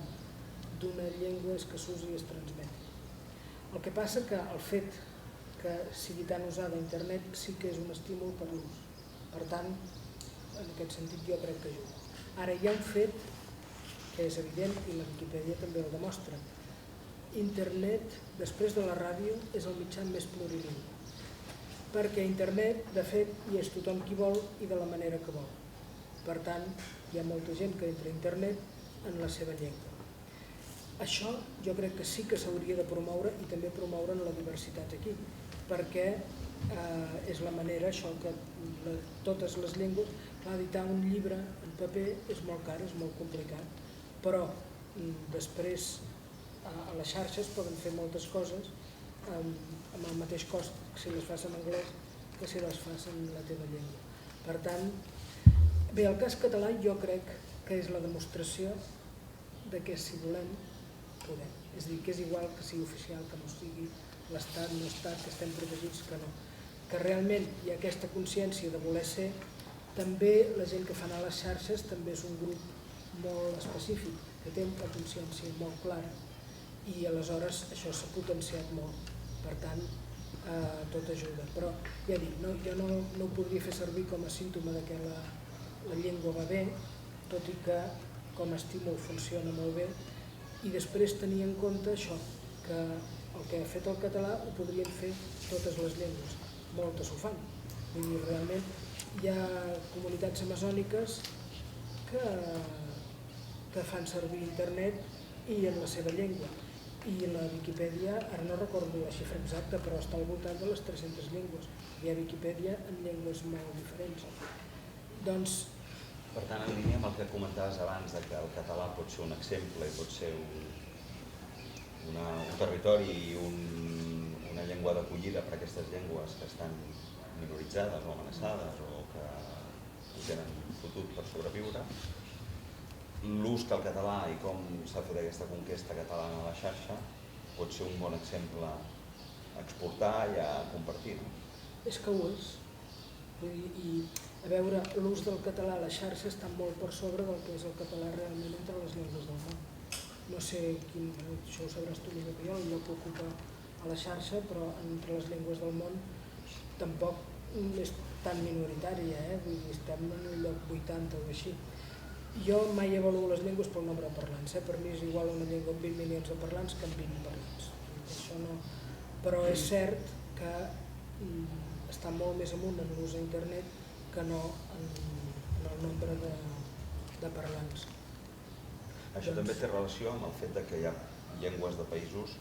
d'una llengua és que s'usi i es transmeti. El que passa que el fet que sigui tan usada a internet sí que és un estímul per l'ús. Per tant, en aquest sentit jo crec que ajuda. Ara hi ha un fet que és evident i la Viquipèdia també el demostra. Internet, després de la ràdio, és el mitjà més plurilingüe, perquè internet, de fet, hi és tothom qui vol i de la manera que vol. Per tant, hi ha molta gent que entra a internet en la seva llengua. Això jo crec que sí que s'hauria de promoure i també promoure la diversitat aquí, perquè és la manera, això, que totes les llengües, clar, editar un llibre en paper és molt car, és molt complicat, però després a les xarxes poden fer moltes coses amb el mateix cost si les fas en anglès que si les fas en la teva llengua. Per tant, bé, el cas català jo crec que és la demostració de que si volem, podem. És a dir, que és igual que sigui oficial, que no sigui l'estat, no estat, que estem protegits, que no. Que realment hi ha aquesta consciència de voler ser. També la gent que fa anar a les xarxes també és un grup molt específic, que té una consciència molt clara i aleshores això s'ha potenciat molt. Per tant, tot ajuda. Però ja dic, jo no ho podria fer servir com a símptoma de que la llengua va bé, tot i que com a estímul funciona molt bé, i després tenir en compte això, que el que ha fet el català ho podrien fer totes les llengües. Moltes ho fan. Vull dir, realment hi ha comunitats amazòniques que fan servir internet i en la seva llengua. I la Viquipèdia, ara no recordo la xifra exacta, però està al voltant de les 300 llengües. Hi ha Viquipèdia en llengües molt diferents. Doncs, per tant, en línia amb el que comentaves abans, que el català pot ser un exemple i pot ser un territori i una llengua d'acollida per a aquestes llengües que estan minoritzades o amenaçades o que tenen fotut per sobreviure, l'ús que el català i com s'ha fet aquesta conquesta catalana a la xarxa pot ser un bon exemple a exportar i a compartir. És que ho és. I a veure, l'ús del català a la xarxa està molt per sobre del que és el català realment entre les llengües del món. No sé, això ho sabràs tu millor que jo, el lloc que ocupa a la xarxa, però entre les llengües del món tampoc és tan minoritària, vull dir, estem en un lloc 80 o així. Jo mai avaluo les llengües pel nombre de parlants, per mi és igual una llengua amb 20 milions de parlants que amb 20 parlants. Això no. Però és cert que està molt més amunt en l'ús d'internet que no en el nombre de parlants. Això també té relació amb el fet que hi ha llengües de països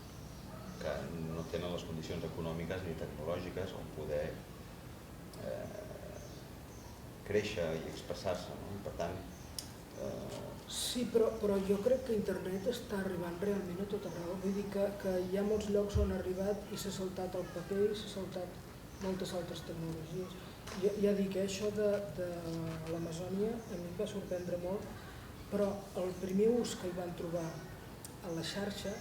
que no tenen les condicions econòmiques ni tecnològiques on poder créixer i expressar-se. Per tant... Sí, però jo crec que internet està arribant realment a tot arreu. Vull dir que hi ha molts llocs on ha arribat i s'ha saltat el paper i s'ha saltat moltes altres tecnologies. Ja dic, això de l'Amazònia a mi em va sorprendre molt, però el primer ús que hi van trobar a la xarxa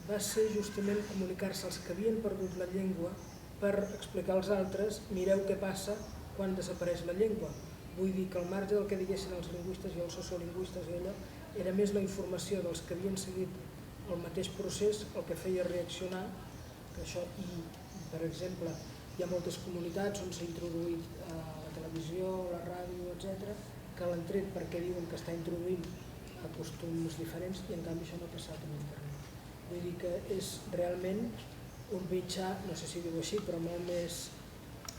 va ser justament comunicar-se als que havien perdut la llengua per explicar als altres, mireu què passa quan desapareix la llengua. Vull dir que al marge del que diguessin els lingüistes i els sociolingüistes i allò, era més la informació dels que havien seguit el mateix procés el que feia reaccionar que això. I, per exemple, hi ha moltes comunitats on s'ha introduït la televisió, la ràdio, etc., que l'han tret perquè diuen que està introduint costums diferents i en canvi això no ha passat amb internet. Vull dir que és realment un mitjà, no sé si diu així, però molt més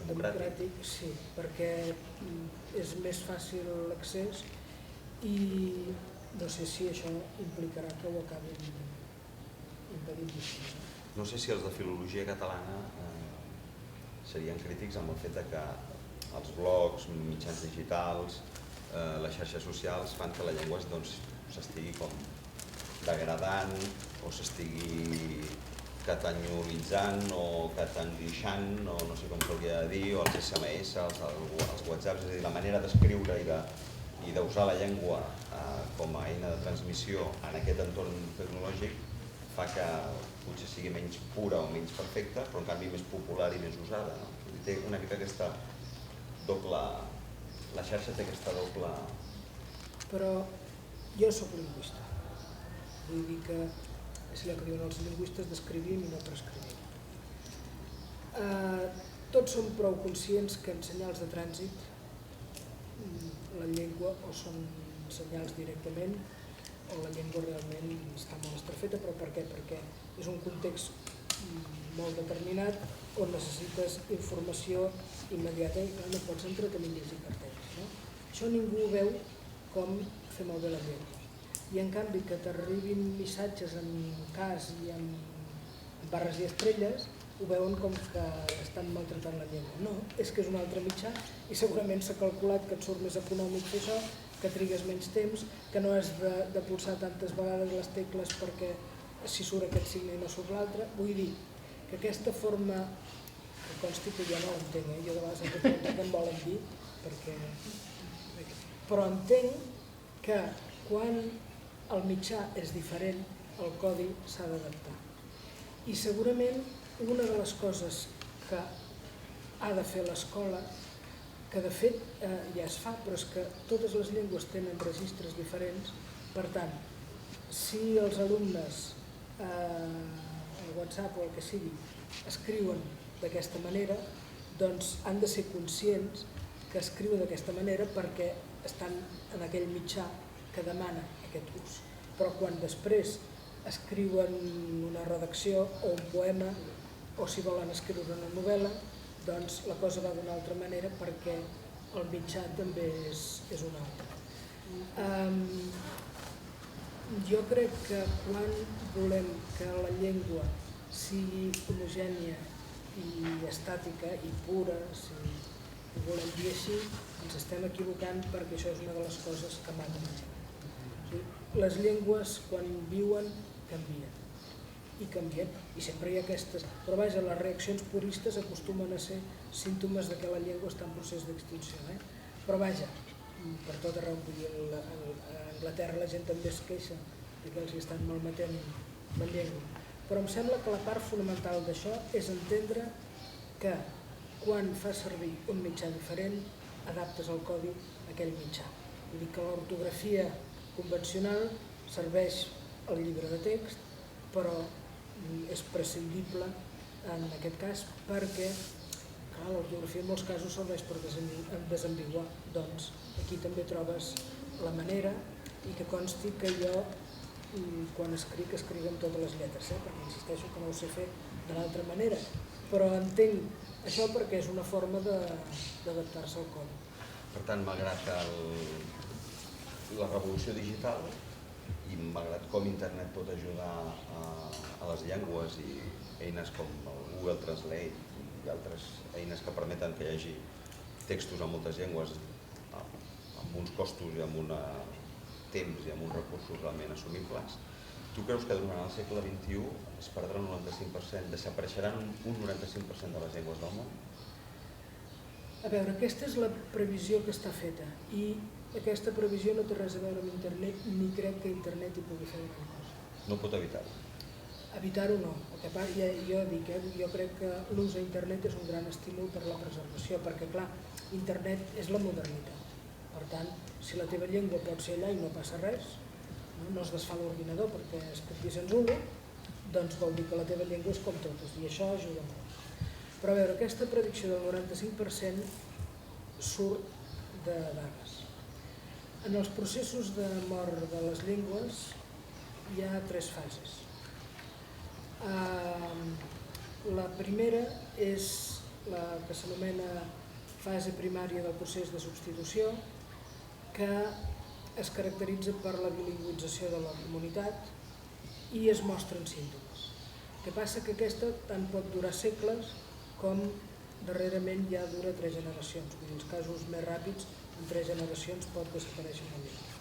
democràtic, sí, perquè és més fàcil l'accés i no sé si això implicarà que ho acabin impedint. No sé si els de filologia catalana serien crítics amb el fet que els blogs, mitjans digitals, les xarxes socials fan que la llengua s'estigui com degradant o s'estigui catanyolitzant o catanglixant o no sé com s'hauria de dir, o els SMS, els WhatsApps, és a dir, la manera d'escriure i d'usar la llengua com a eina de transmissió en aquest entorn tecnològic fa que potser sigui menys pura o menys perfecta, però en canvi més popular i més usada. Té una mica aquesta doble... La xarxa té aquesta doble... Però jo soc lingüista. Vull dir que és allò que diuen els lingüistes, d'escrivim i no prescrivim. Tots som prou conscients que en senyals de trànsit la llengua o són senyals directament la llengua realment està molt estrafeta, però per què? Perquè és un context molt determinat on necessites informació immediata i no pots entretenir llits i cartells. No? Això ningú ho veu com fer malbé la llengua. I en canvi que t'arribin missatges en cas i en barres i estrelles ho veuen com que estan maltratant la llengua. No, és que és un altre mitjà i segurament s'ha calculat que et surt més econòmic fer això, que trigues menys temps, que no has de pulsar tantes vegades les tecles perquè si surt aquest signe i no surt l'altre. Vull dir que aquesta forma, que consti que jo no l'entenc, jo de vegades em pregunto què em volen dir, però entenc que quan el mitjà és diferent, el codi s'ha d'adaptar. I segurament una de les coses que ha de fer l'escola, que de fet ja es fa, però és que totes les llengües tenen registres diferents, per tant, si els alumnes al WhatsApp o el que sigui escriuen d'aquesta manera, doncs han de ser conscients que escriuen d'aquesta manera perquè estan en aquell mitjà que demana aquest ús. Però quan després escriuen una redacció o un poema o si volen escriure una novel·la, doncs la cosa va d'una altra manera perquè el mitjà també és un altre. Jo crec que quan volem que la llengua sigui homogènia i estàtica i pura, si ho volem dir així, ens estem equivocant perquè això és una de les coses que maten la gent. Les llengües, quan viuen, canvien. I canvien, i sempre hi ha aquestes. Però vaja, les reaccions puristes acostumen a ser símptomes que la llengua està en procés d'extinció. Però vaja, per tot arreu, a Anglaterra la gent també es queixa que els estan malmetent la llengua. Però em sembla que la part fonamental d'això és entendre que quan fas servir un mitjà diferent, adaptes el codi a aquell mitjà. Vull dir que l'ortografia convencional serveix al llibre de text, però és prescindible en aquest cas perquè l'ortografia en molts casos serveix per desambiguar. Doncs aquí també trobes la manera i que consti que jo quan escric amb totes les lletres, perquè insisteixo que no ho sé fer de l'altra manera, però entenc això perquè és una forma d'adaptar-se al codi. Per tant, malgrat la revolució digital i malgrat com internet pot ajudar a les llengües i eines com el Google Translate i altres eines que permeten que hi hagi textos en moltes llengües amb uns costos i amb un temps i amb uns recursos realment assumibles, tu creus que durant el segle XXI es perdrà un 95%, desapareixeran un 95% de les llengües del món? A veure, aquesta és la previsió que està feta i aquesta previsió no té res a veure amb internet ni crec que internet hi pugui fer gran cosa. No pot evitar-ho? Evitar-ho no. Jo crec que l'ús d'internet és un gran estímul per la preservació perquè, clar, internet és la modernitat. Per tant, si la teva llengua pot ser allà i no passa res, no es desfà l'ordinador perquè es pot dir sense uno, doncs vol dir que la teva llengua és com totes i això ajuda molt. Però a veure, aquesta predicció del 95% surt de dades. En els processos de mort de les llengües hi ha 3 fases. La primera és la que s'anomena fase primària del procés de substitució, que es caracteritza per la bilingüització de la comunitat i es mostren símptomes. El que passa que aquesta tant pot durar segles com darrerament ja dura 3 generacions. En els casos més ràpids, en 3 generacions pot desaparèixer una llengua.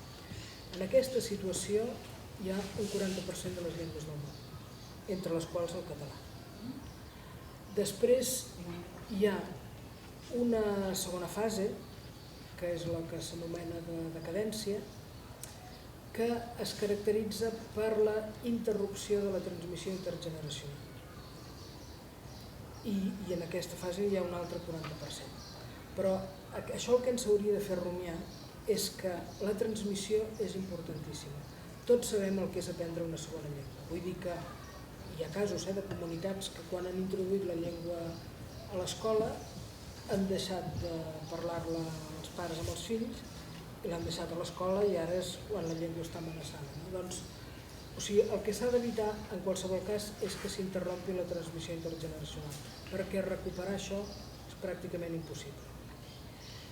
En aquesta situació hi ha un 40% de les llengües del món, entre les quals el català. Després hi ha una segona fase, que és la que s'anomena de decadència, que es caracteritza per la interrupció de la transmissió intergeneracional. I en aquesta fase hi ha un altre 40%. Però això el que ens hauria de fer rumiar és que la transmissió és importantíssima. Tots sabem el que és aprendre una segona llengua. Vull dir que hi ha casos de comunitats que quan han introduït la llengua a l'escola han deixat de parlar-la els pares amb els fills l'han deixat a l'escola i ara és quan la llengua està amenaçada. Doncs, o sigui, el que s'ha d'evitar en qualsevol cas és que s'interrompi la transmissió intergeneracional, perquè recuperar això és pràcticament impossible.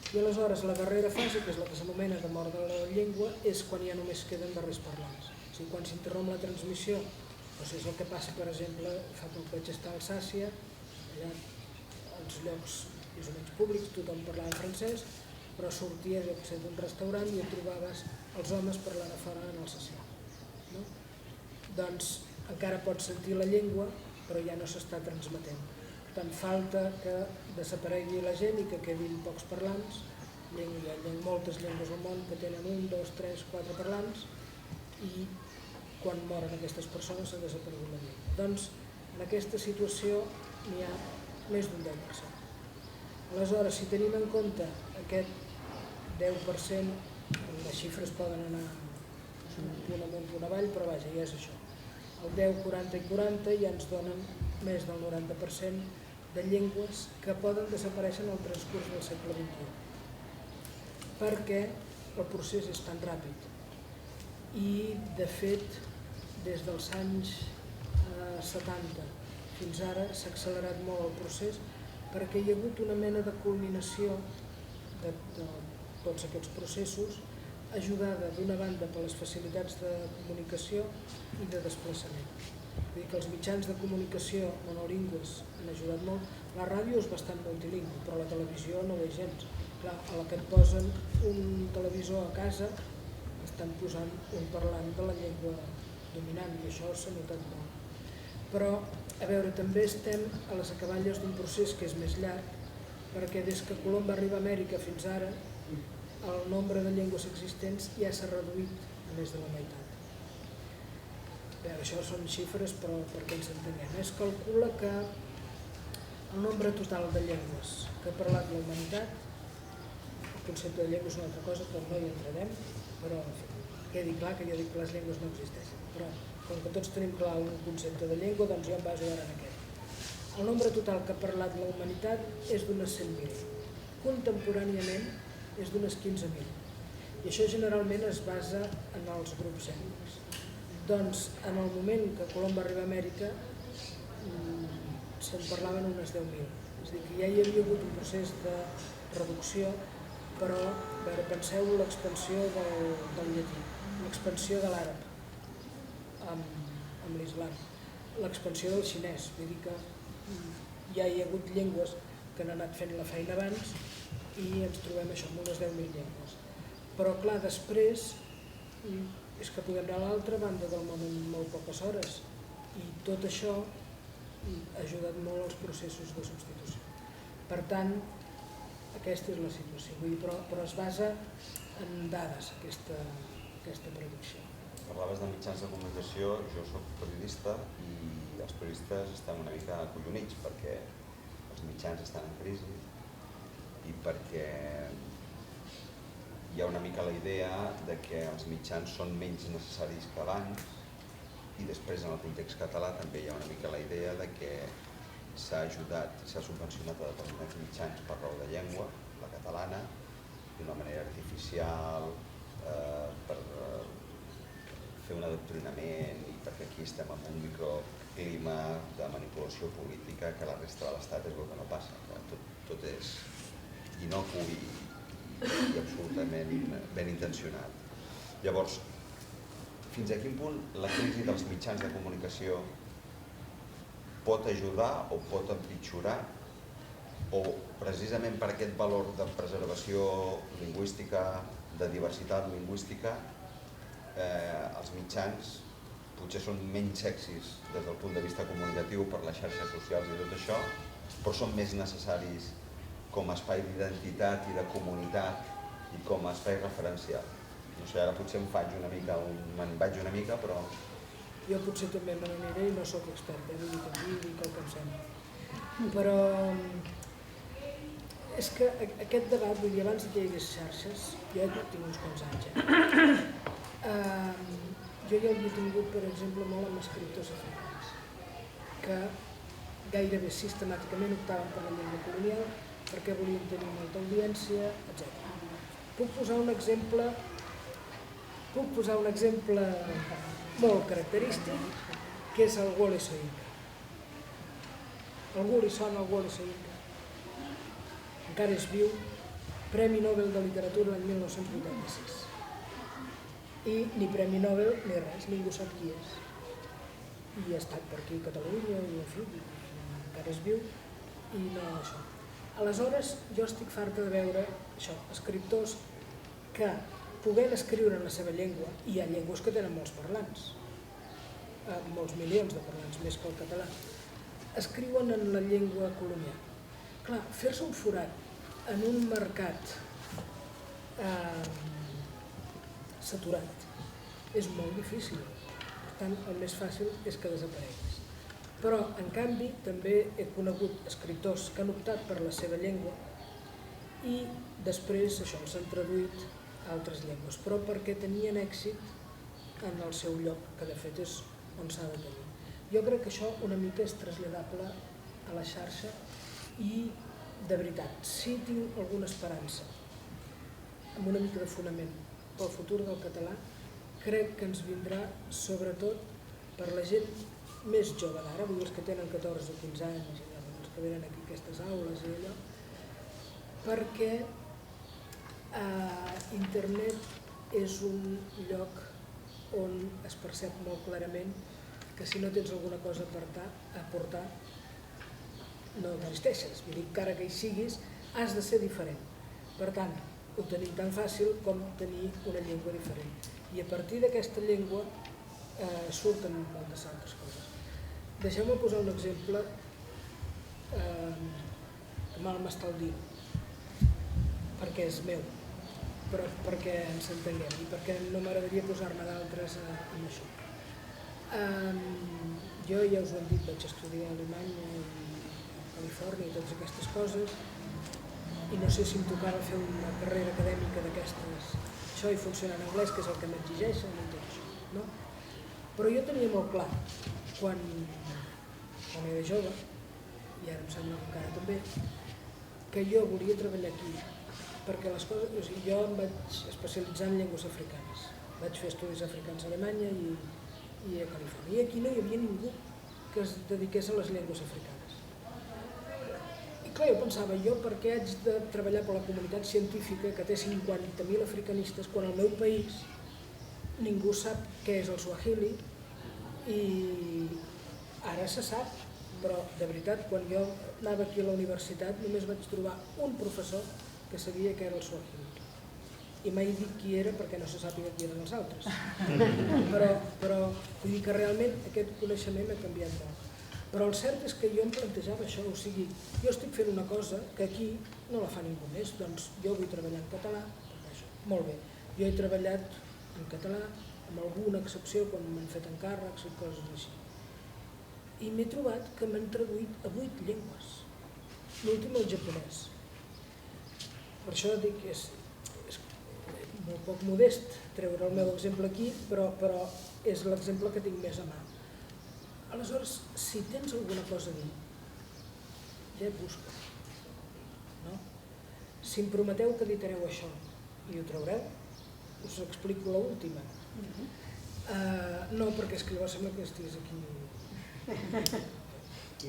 I aleshores la darrera fase, que és la que s'anomena de mort de la llengua, és quan ja només queden darrers parlants. O sigui, quan s'interromp la transmissió, doncs és el que passa, per exemple, fa poc vaig estar a Alsàcia, allà als llocs més o menys públics, tothom parlava francès, però sorties d'un restaurant i et trobaves els homes parlant a fora en alsacià. No? Doncs encara pots sentir la llengua, però ja no s'està transmetent. Per tant, falta que desaparegui la gent i que quedin pocs parlants. Hi ha moltes llengües al món que tenen 1, 2, 3, 4 parlants i quan moren aquestes persones s'ha desaparegut la llengua. Doncs en aquesta situació n'hi ha més d'un 10%. Aleshores, si tenim en compte aquest 10%, les xifres poden anar un punt amunt, un punt avall, però vaja, ja és això. El 10, 40 i 40 ja ens donen més del 90% de llengües que poden desaparèixer en el transcurs del segle XXI. Perquè el procés és tan ràpid. I, de fet, des dels anys 70 fins ara s'ha accelerat molt el procés perquè hi ha hagut una mena de culminació de tots aquests processos, ajudada d'una banda per les facilitats de comunicació i de desplaçament. Vull dir que els mitjans de comunicació monolingües han ajudat molt. La ràdio és bastant multilingüe, però la televisió no ho és gens. Clar, a la que et posen un televisor a casa, estan posant un parlant de la llengua dominant i això s'ha notat molt. Però, a veure, també estem a les acaballes d'un procés que és més llarg, perquè des que Colom va arribar a Amèrica fins ara, el nombre de llengües existents ja s'ha reduït a més de la meitat. Bé, això són xifres, però perquè ens entenguem. Es calcula que el nombre total de llengües que ha parlat la humanitat, el concepte de llengua és una altra cosa, que no hi entrarem, però en fi, quedi clar que jo dic que les llengües no existeixen. Però com que tots tenim clar un concepte de llengua, doncs jo em baso ara en aquest. El nombre total que ha parlat la humanitat és d'unes 100.000. Contemporàniament és d'unes 15.000. I això generalment es basa en els grups ètnics. Doncs en el moment que Colom va arribar a Amèrica se'n parlaven unes 10.000. És a dir, que ja hi havia hagut un procés de reducció, però penseu l'expansió del llatí, l'expansió de l'àrab amb l'islam, l'expansió del xinès. Vull dir que ja hi ha hagut llengües que han anat fent la feina abans i ens trobem això, amb unes 10.000 llengües. Però clar, després és que podem anar a l'altra banda del món en molt poques hores i tot això ha ajudat molt als processos de substitució. Per tant, aquesta és la situació, vull dir, però es basa en dades, aquesta predicció. Parlaves de mitjans de comunicació, jo soc periodista i els periodistes estem una mica acollonits perquè els mitjans estan en crisi i perquè hi ha una mica la idea de que els mitjans són menys necessaris que abans i després en el context català també hi ha una mica la idea de que s'ha ajudat, s'ha subvencionat a determinats mitjans per raó de llengua, la catalana, d'una manera artificial, per fer un adoctrinament i perquè aquí estem en un microclima de manipulació política que la resta de l'Estat és el que no passa. Tot és innocu i absolutament ben intencionat. Llavors, fins a quin punt la crisi dels mitjans de comunicació pot ajudar o pot empitjorar o precisament per aquest valor de preservació lingüística, de diversitat lingüística, els mitjans potser són menys sexis des del punt de vista comunicatiu per les xarxes socials i tot això, però són més necessaris com a espai d'identitat i de comunitat i com a espai referencial. No sé, ara potser me'n vaig una mica, però... Jo potser també me n'aniré i no sóc expert, vull dir que el que em sembla. Però és que aquest debat, vull dir, abans que hi hagués xarxes, jo ja tinc uns quants anys, jo ja havia tingut, per exemple, molt amb escriptors africans, que gairebé sistemàticament optaven per la llengua colonial perquè volien tenir molta audiència, etc. Puc posar un exemple molt característic, que és el Wole Soyinka. Algú li sona el Wole Soyinka? Encara és viu, Premi Nobel de Literatura l'any 1986. I ni Premi Nobel ni res, ningú sap qui és. I ha estat per aquí a Catalunya, i en fi, encara és viu, i no això. Aleshores, jo estic farta de veure això, escriptors que, podent escriure en la seva llengua, i hi ha llengües que tenen molts parlants, molts milions de parlants, més que el català, escriuen en la llengua colonial. Clar, fer-se un forat en un mercat saturat és molt difícil. Per tant, el més fàcil és que desapareguis. Però, en canvi, també he conegut escriptors que han optat per la seva llengua i després això els han traduït a altres llengües, però perquè tenien èxit en el seu lloc, que de fet és on s'ha de tenir. Jo crec que això una mica és traslladable a la xarxa i, de veritat, si tinc alguna esperança, amb una mica de fonament pel futur del català, crec que ens vindrà sobretot per la gent més jove d'ara, vull dir els que tenen 14 o 15 anys, els que venen aquí a aquestes aules i allò, perquè internet és un lloc on es percep molt clarament que si no tens alguna cosa a aportar no existeixes, vull dir, encara que hi siguis, has de ser diferent. Per tant, ho tenim tan fàcil com tenir una llengua diferent. I a partir d'aquesta llengua surten moltes altres coses. Deixeu-me posar un exemple que mal m'està el dir, perquè és meu, però perquè ens entenguem i perquè no m'agradaria posar-me d'altres en això. Jo ja us ho hem dit, vaig estudiar a Alemanya i a Califòrnia i totes aquestes coses, i no sé si em tocava fer una carrera acadèmica d'aquestes, això i funcionar en anglès, que és el que m'exigeixen i tot això, no? Però jo tenia molt clar, quan era jove, i ara em sembla que encara també, que jo volia treballar aquí, perquè les coses, o sigui, jo em vaig especialitzar en llengües africanes, vaig fer estudis africans a Alemanya i a Califòrnia, i aquí no hi havia ningú que es dediqués a les llengües africanes. I clar, jo pensava, jo per què haig de treballar per la comunitat científica que té 50.000 africanistes quan al meu país ningú sap què és el suahili i ara se sap, però de veritat, quan jo anava aquí a la universitat només vaig trobar un professor que sabia què era el suahili. I mai dic qui era perquè no se sàpiga qui eren els altres. Però vull dir que realment aquest coneixement ha canviat molt. Però el cert és que jo em plantejava això, o sigui, jo estic fent una cosa que aquí no la fa ningú més, doncs jo vull treballar en català, molt bé. Jo he treballat en català, amb alguna excepció quan m'han fet encàrrecs i coses així. I m'he trobat que m'han traduït a 8 llengües, l'últim el japonès. Per això dic que és molt poc modest treure el meu exemple aquí, però és l'exemple que tinc més a mà. Aleshores, si tens alguna cosa a dir, ja et busco. No? Si em prometeu que editareu això i ho traureu, us explico l'última. No, perquè és que llavors sembla que estigués aquí.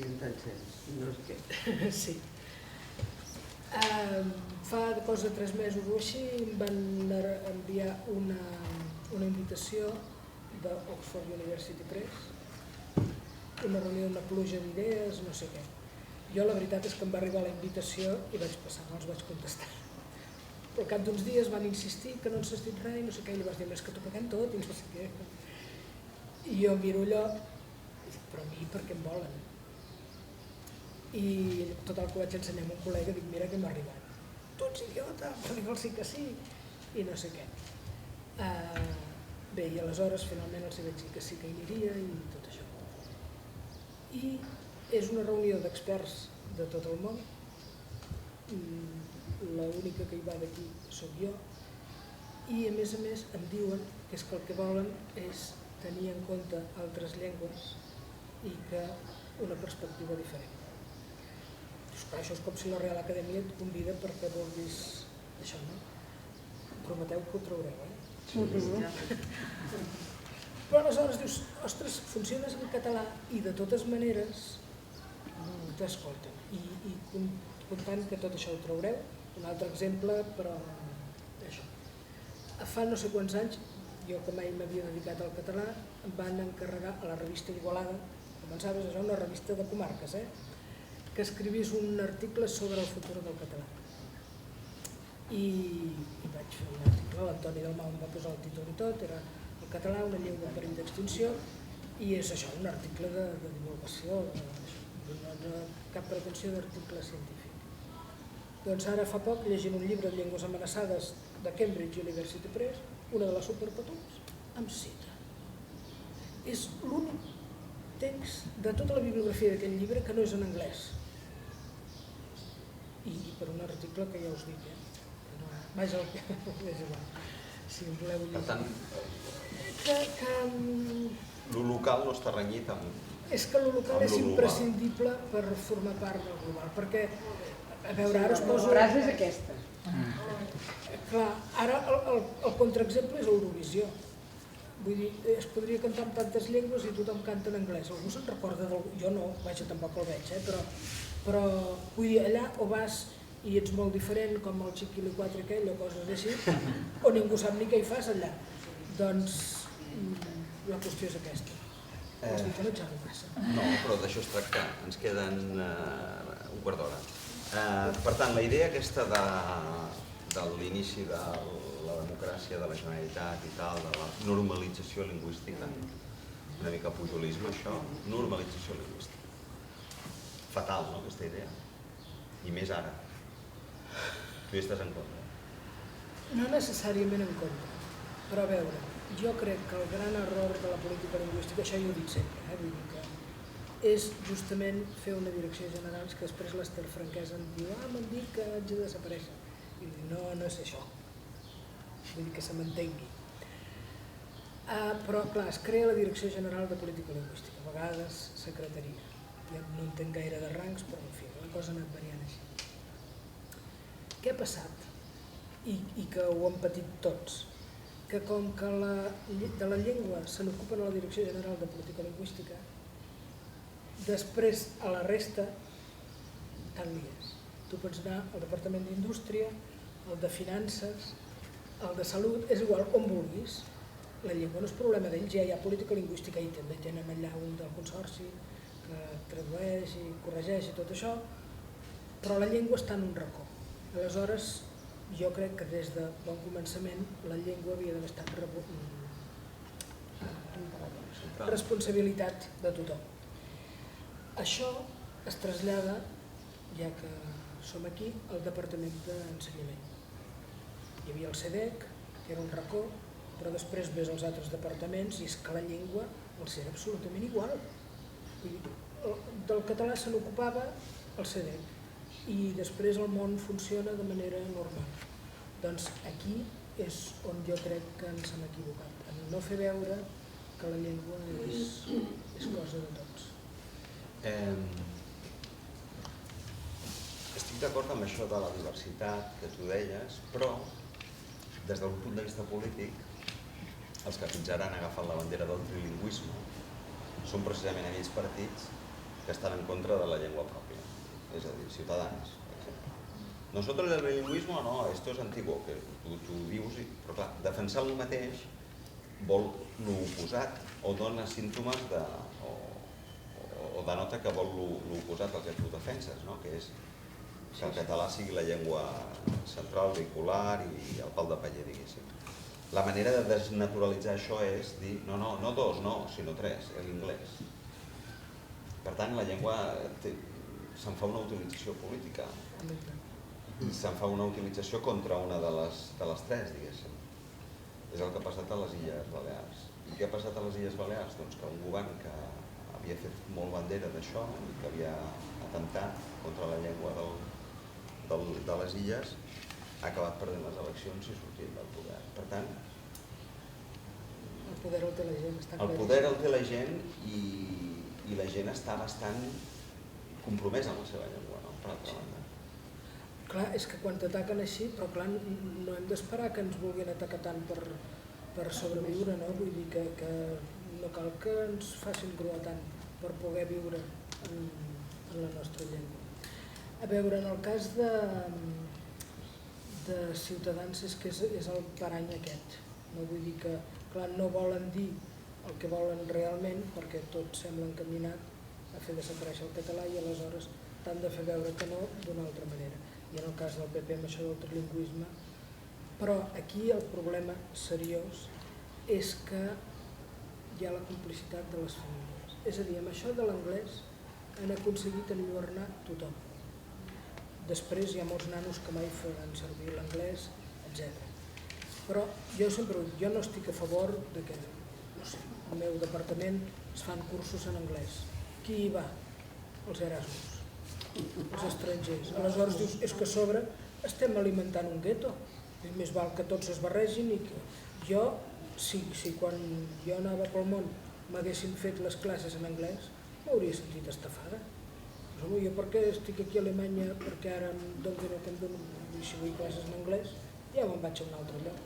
I entonces, no és que... Sí. Fa cosa de 3 mesos o així em van enviar una invitació d'Oxford University Press, una reunió, una pluja d'idees, no sé què. Jo la veritat és que em va arribar la invitació i vaig passar, no els vaig contestar. Però al cap d'uns dies van insistir que no ens has dit res i no sé què, i li vas dir, és que t'ho paguem tot i no sé què. I jo miro allò i dic, però a mi per què em volen? I tot el que vaig ensenyar a un col·lega dic, mira què m'ha arribat. Tu ets idiota, però sí que sí, i no sé què. Bé, i aleshores finalment els vaig dir que sí que hi aniria i tot això. I és una reunió d'experts de tot el món, l'única que hi va d'aquí soc jo, i a més em diuen que és que el que volen és tenir en compte altres llengües i que una perspectiva diferent. Això és com si la Real Acadèmia et convida perquè vulguis això, no? prometeu que ho traureu, Però aleshores dius, ostres, funciones en català i de totes maneres t'escolten. I comptant que tot això ho traureu, un altre exemple, però això. Fa no sé quants anys, jo que mai m'havia dedicat al català, em van encarregar a la revista Igualada, començaves a ser una revista de comarques, que escrivís un article sobre el futur del català. I vaig fer un article, l'Antoni Dalmau em va posar el títol i tot, era el català, una llengua en perill d'extinció, i és això, un article de divulgació, no cap pretensió d'article científic. Doncs ara fa poc, llegint un llibre de llengües amenaçades de Cambridge University Press, una de les superpatums, em cita. És l'únic text de tota la bibliografia d'aquest llibre que no és en anglès. I per un article que ja us dic, vaja, és igual, si us voleu llegir. Per tant, lo local no està renyit amb... És que lo local és imprescindible per formar part del global, perquè, a veure, ara us poso... La frase és aquesta. Clar, ara el contraexemple és Eurovisió. Vull dir, es podria cantar en tantes llengües i tothom canta en anglès. Algú se'n recorda d'algú? Jo no, vaja, tampoc el veig, però vull dir, allà o vas i ets molt diferent, com el Chiquilicuatre aquell o coses així, o ningú sap ni què hi fas allà. Doncs la qüestió és aquesta. Vols dir que no xerro massa? No, però d'això es tracta. Ens queden un quart d'hora. Per tant, la idea aquesta de l'inici de la democràcia de la Generalitat i tal, de la normalització lingüística, una mica pujolisme això, normalització lingüística. Fatal, no, aquesta idea? I més ara. Tu hi estàs en contra? No necessàriament en contra, però a veure, jo crec que el gran error de la política lingüística, això jo ho dic sempre, vull dir que és justament fer una direcció general que després l'Ester Franquesa em diu m'han dit que haig de desaparèixer. I dic, no és això. Vull dir que se m'entengui. Però, clar, es crea la Direcció General de Política Lingüística, a vegades secretaria. Ja no entenc gaire de rangs, però en fi, la cosa ha anat variant així. Què ha passat? I que ho hem patit tots. Que com que de la llengua se n'ocupen a la Direcció General de Política Lingüística, després a la resta tant li és. Tu pots anar al Departament d'Indústria, al de Finances, al de Salut, és igual, on vulguis. La llengua no és problema d'ells, ja hi ha política lingüística i també tenen allà un del consorci que tradueix i corregeix i tot això, però la llengua està en un racó. Aleshores, jo crec que des de bon començament la llengua havia d'haver estat responsabilitat de tothom. Això es trasllada, ja que som aquí, al Departament d'Ensenyament. Hi havia el CEDEC, que era un racó, però després ves als altres departaments i és que la llengua els era absolutament igual. Del català se n'ocupava el CEDEC i després el món funciona de manera normal. Doncs aquí és on jo crec que ens hem equivocat, en no fer veure que la llengua és cosa de tots. Estic d'acord amb això de la diversitat que tu deies, però des d'un punt de vista polític, els que fins ara han agafat la bandera del trilingüisme són precisament aquells partits que estan en contra de la llengua pròpia, és a dir, Ciutadans, per exemple. Nosotros el bilingüismo no, esto es antiguo, que tu dius, però clar, defensar el mateix vol l'oposat o dona símptomes o denota que vol l'oposat al que tu defenses, que és que el català sigui la llengua central, vehicular i el pal de paller, diguéssim. La manera de desnaturalitzar això és dir, no dos, sinó tres, l'inglès. Per tant, la llengua se'n fa una utilització política, se'n fa una utilització contra una de les tres, diguéssim. És el que ha passat a les Illes Balears. I què ha passat a les Illes Balears? Doncs que un govern que havia fet molt bandera d'això i que havia atemptat contra la llengua de les illes ha acabat perdent les eleccions i sortint del poder. Per tant, el poder el té la gent. El poder el té la gent i la gent està bastant compromesa amb la seva llengua, per altra banda. Clar, és que quan t'ataquen així, però clar, no hem d'esperar que ens vulguin atacar tant per sobreviure, no? Vull dir que no cal que ens facin gruar tant per poder viure en la nostra llengua. A veure, en el cas de Ciutadans és que és el parany aquest. No vull dir que, clar, no volen dir el que volen realment perquè tot sembla encaminat a fer desaparèixer el català i aleshores t'han de fer veure que no d'una altra manera. I en el cas del PP amb això del trilingüisme, però aquí el problema seriós és que hi ha la complicitat de les famílies. És a dir, amb això de l'anglès han aconseguit enlluernar tothom. Després hi ha molts nanos que mai faran servir l'anglès, etc. Però jo sempre ho dic, jo no estic a favor de que, no sé, al meu departament es fan cursos en anglès. Qui hi va? Els Erasmus. Els estrangers. Aleshores dius, és que a sobre estem alimentant un gueto. Més val que tots es barregin i que jo, si quan jo anava pel món m'haguessin fet les classes en anglès, m'hauria sentit estafada. Jo perquè estic aquí a Alemanya, perquè ara em dono el que em dono, i si vull classes en anglès, ja me'n vaig a un altre lloc.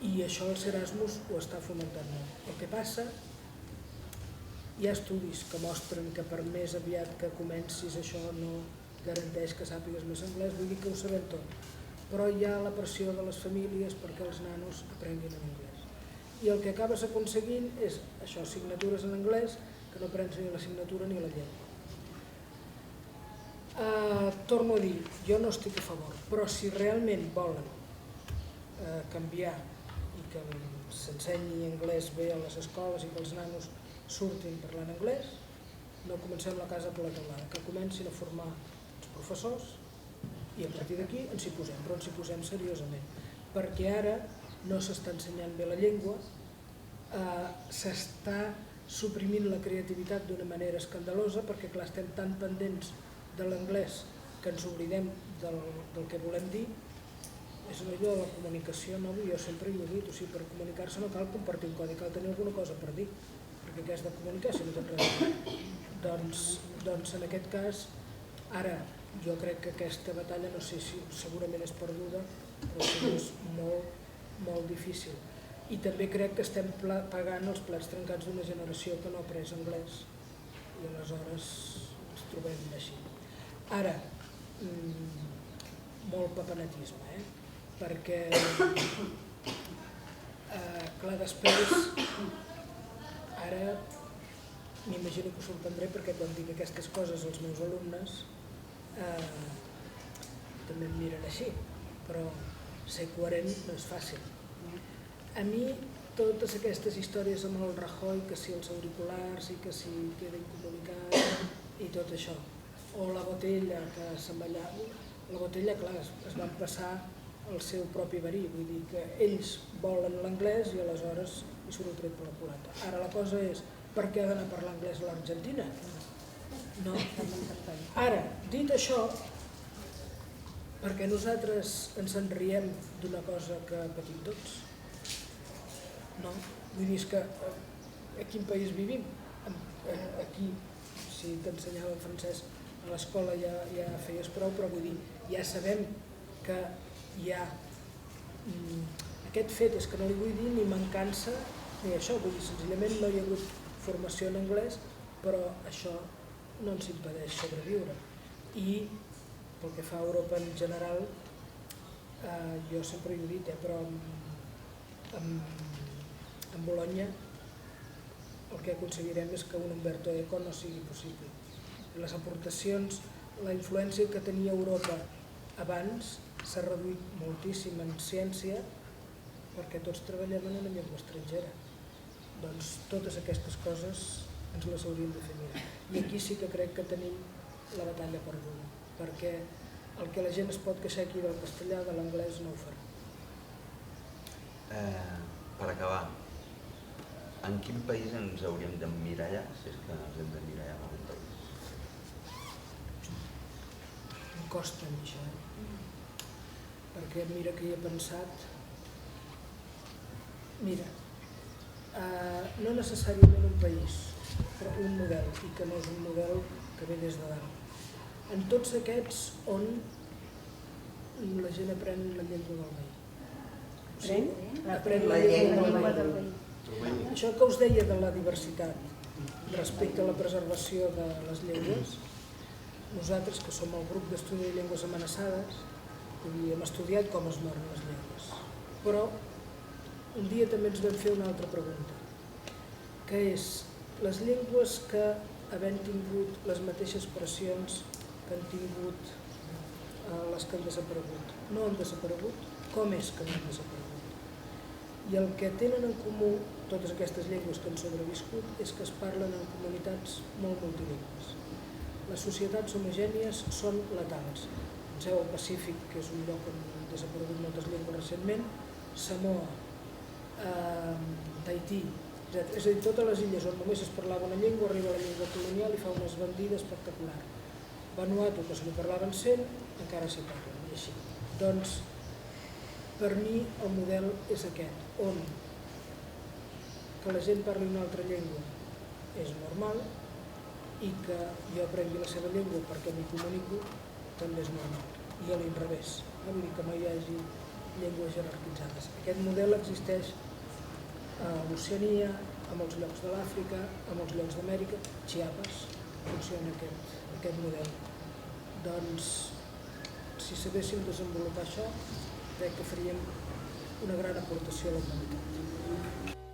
I això els Erasmus ho està fomentant molt. El que passa, hi ha estudis que mostren que per més aviat que comencis això no garanteix que sàpigues més anglès, vull dir que ho sabem tot. Però hi ha la pressió de les famílies perquè els nanos aprenguin en anglès. I el que acabes aconseguint és això, assignatures en anglès, que no aprens ni l'assignatura ni la llengua. Torno a dir, jo no estic a favor, però si realment volen canviar i que s'ensenyi anglès bé a les escoles i que els nanos surtin parlant anglès, no comencem la casa per la teulada, que comencin a formar els professors i a partir d'aquí ens hi posem, però ens hi posem seriosament, perquè ara no s'està ensenyant bé la llengua, s'està suprimint la creativitat d'una manera escandalosa perquè clar, estem tan pendents de l'anglès que ens oblidem del que volem dir. És allò de la comunicació, no? Jo sempre hi he dit, o sigui, per comunicar-se no cal compartir un codi, cal tenir alguna cosa per dir, perquè què has de comunicar si no tens res a dir? Doncs en aquest cas, ara jo crec que aquesta batalla, no sé si segurament és perduda, però és molt, molt difícil. I també crec que estem pagant els plats trencats d'una generació que no ha après anglès i aleshores ens trobem així. Ara, molt papenatisme, perquè clar, després ara m'imagino que us sorprendré perquè quan dic aquestes coses als meus alumnes també em miren així, però ser coherent no és fàcil. A mi totes aquestes històries amb el Rajoy, que si els auriculars i que si queda incomunicat i tot això, o la Botella, que se'n va allà, la Botella, clar, es van passar el seu propi verí, vull dir que ells volen l'anglès i aleshores hi surt el tret per la culata. Ara la cosa és, per què ha d'anar a parlar anglès a l'Argentina? No. Ara, dit això, perquè nosaltres ens en riem d'una cosa que patim tots? No, vull dir que a quin país vivim? Aquí, si t'ensenyava en francès a l'escola ja feies prou, però vull dir, ja sabem que hi ha aquest fet, és que no li vull dir ni mancança ni això, vull dir, senzillament no hi ha hagut formació en anglès, però això no ens impedeix sobreviure. I pel que fa a Europa en general, jo sempre ho he dit, però en Bologna el que aconseguirem és que un Umberto Eco no sigui possible. Les aportacions, la influència que tenia Europa abans s'ha reduït moltíssim en ciència perquè tots treballem en una llengua estrangera. Doncs totes aquestes coses ens les hauríem de fer mirar. I aquí sí que crec que tenim la batalla perduda, perquè el que la gent es pot queixar aquí del castellà, de l'anglès, no ho farà. Per acabar, en quin país ens hauríem d'emmirallar, si és que ens hem d'emmirallar en algun país? Em costa això, perquè mira que hi he pensat. Mira, no necessàriament un país, però un model, i que no és un model que ve des de dalt. En tots aquests on la gent aprèn la llengua del veí. Aprèn la llengua del veí. Això que us deia de la diversitat respecte a la preservació de les llengües, nosaltres, que som el grup d'estudi de llengües amenaçades, hem estudiat com es moren les llengües. Però un dia també ens vam fer una altra pregunta, que és les llengües que, havent tingut les mateixes pressions que han tingut les que han desaparegut, no han desaparegut, com és que no han desaparegut? I el que tenen en comú totes aquestes llengües que han sobreviscut és que es parlen en comunitats molt multilingües. Les societats homogènies són letals. Penseu al Pacífic, que és un lloc on han desaparegut moltes llengües recentment, Samoa, Tahití, etc. És a dir, totes les illes on només es parlava una llengua, arriba la llengua colonial i fa una esbandida espectacular. Vanuatu, que se li parlaven 100, encara s'hi parlen, i així. Doncs, per mi el model és aquest, on que la gent parli una altra llengua és normal i que jo aprengui la seva llengua perquè m'hi comunico també és normal. I a l'inrevés, vull dir que no hi hagi llengües jerarquitzades. Aquest model existeix a l'Oceania, a molts llocs de l'Àfrica, a molts llocs d'Amèrica, Chiapas, funciona aquest model. Doncs, si sabéssim desenvolupar això, crec que faríem una gran aportació a la humanitat.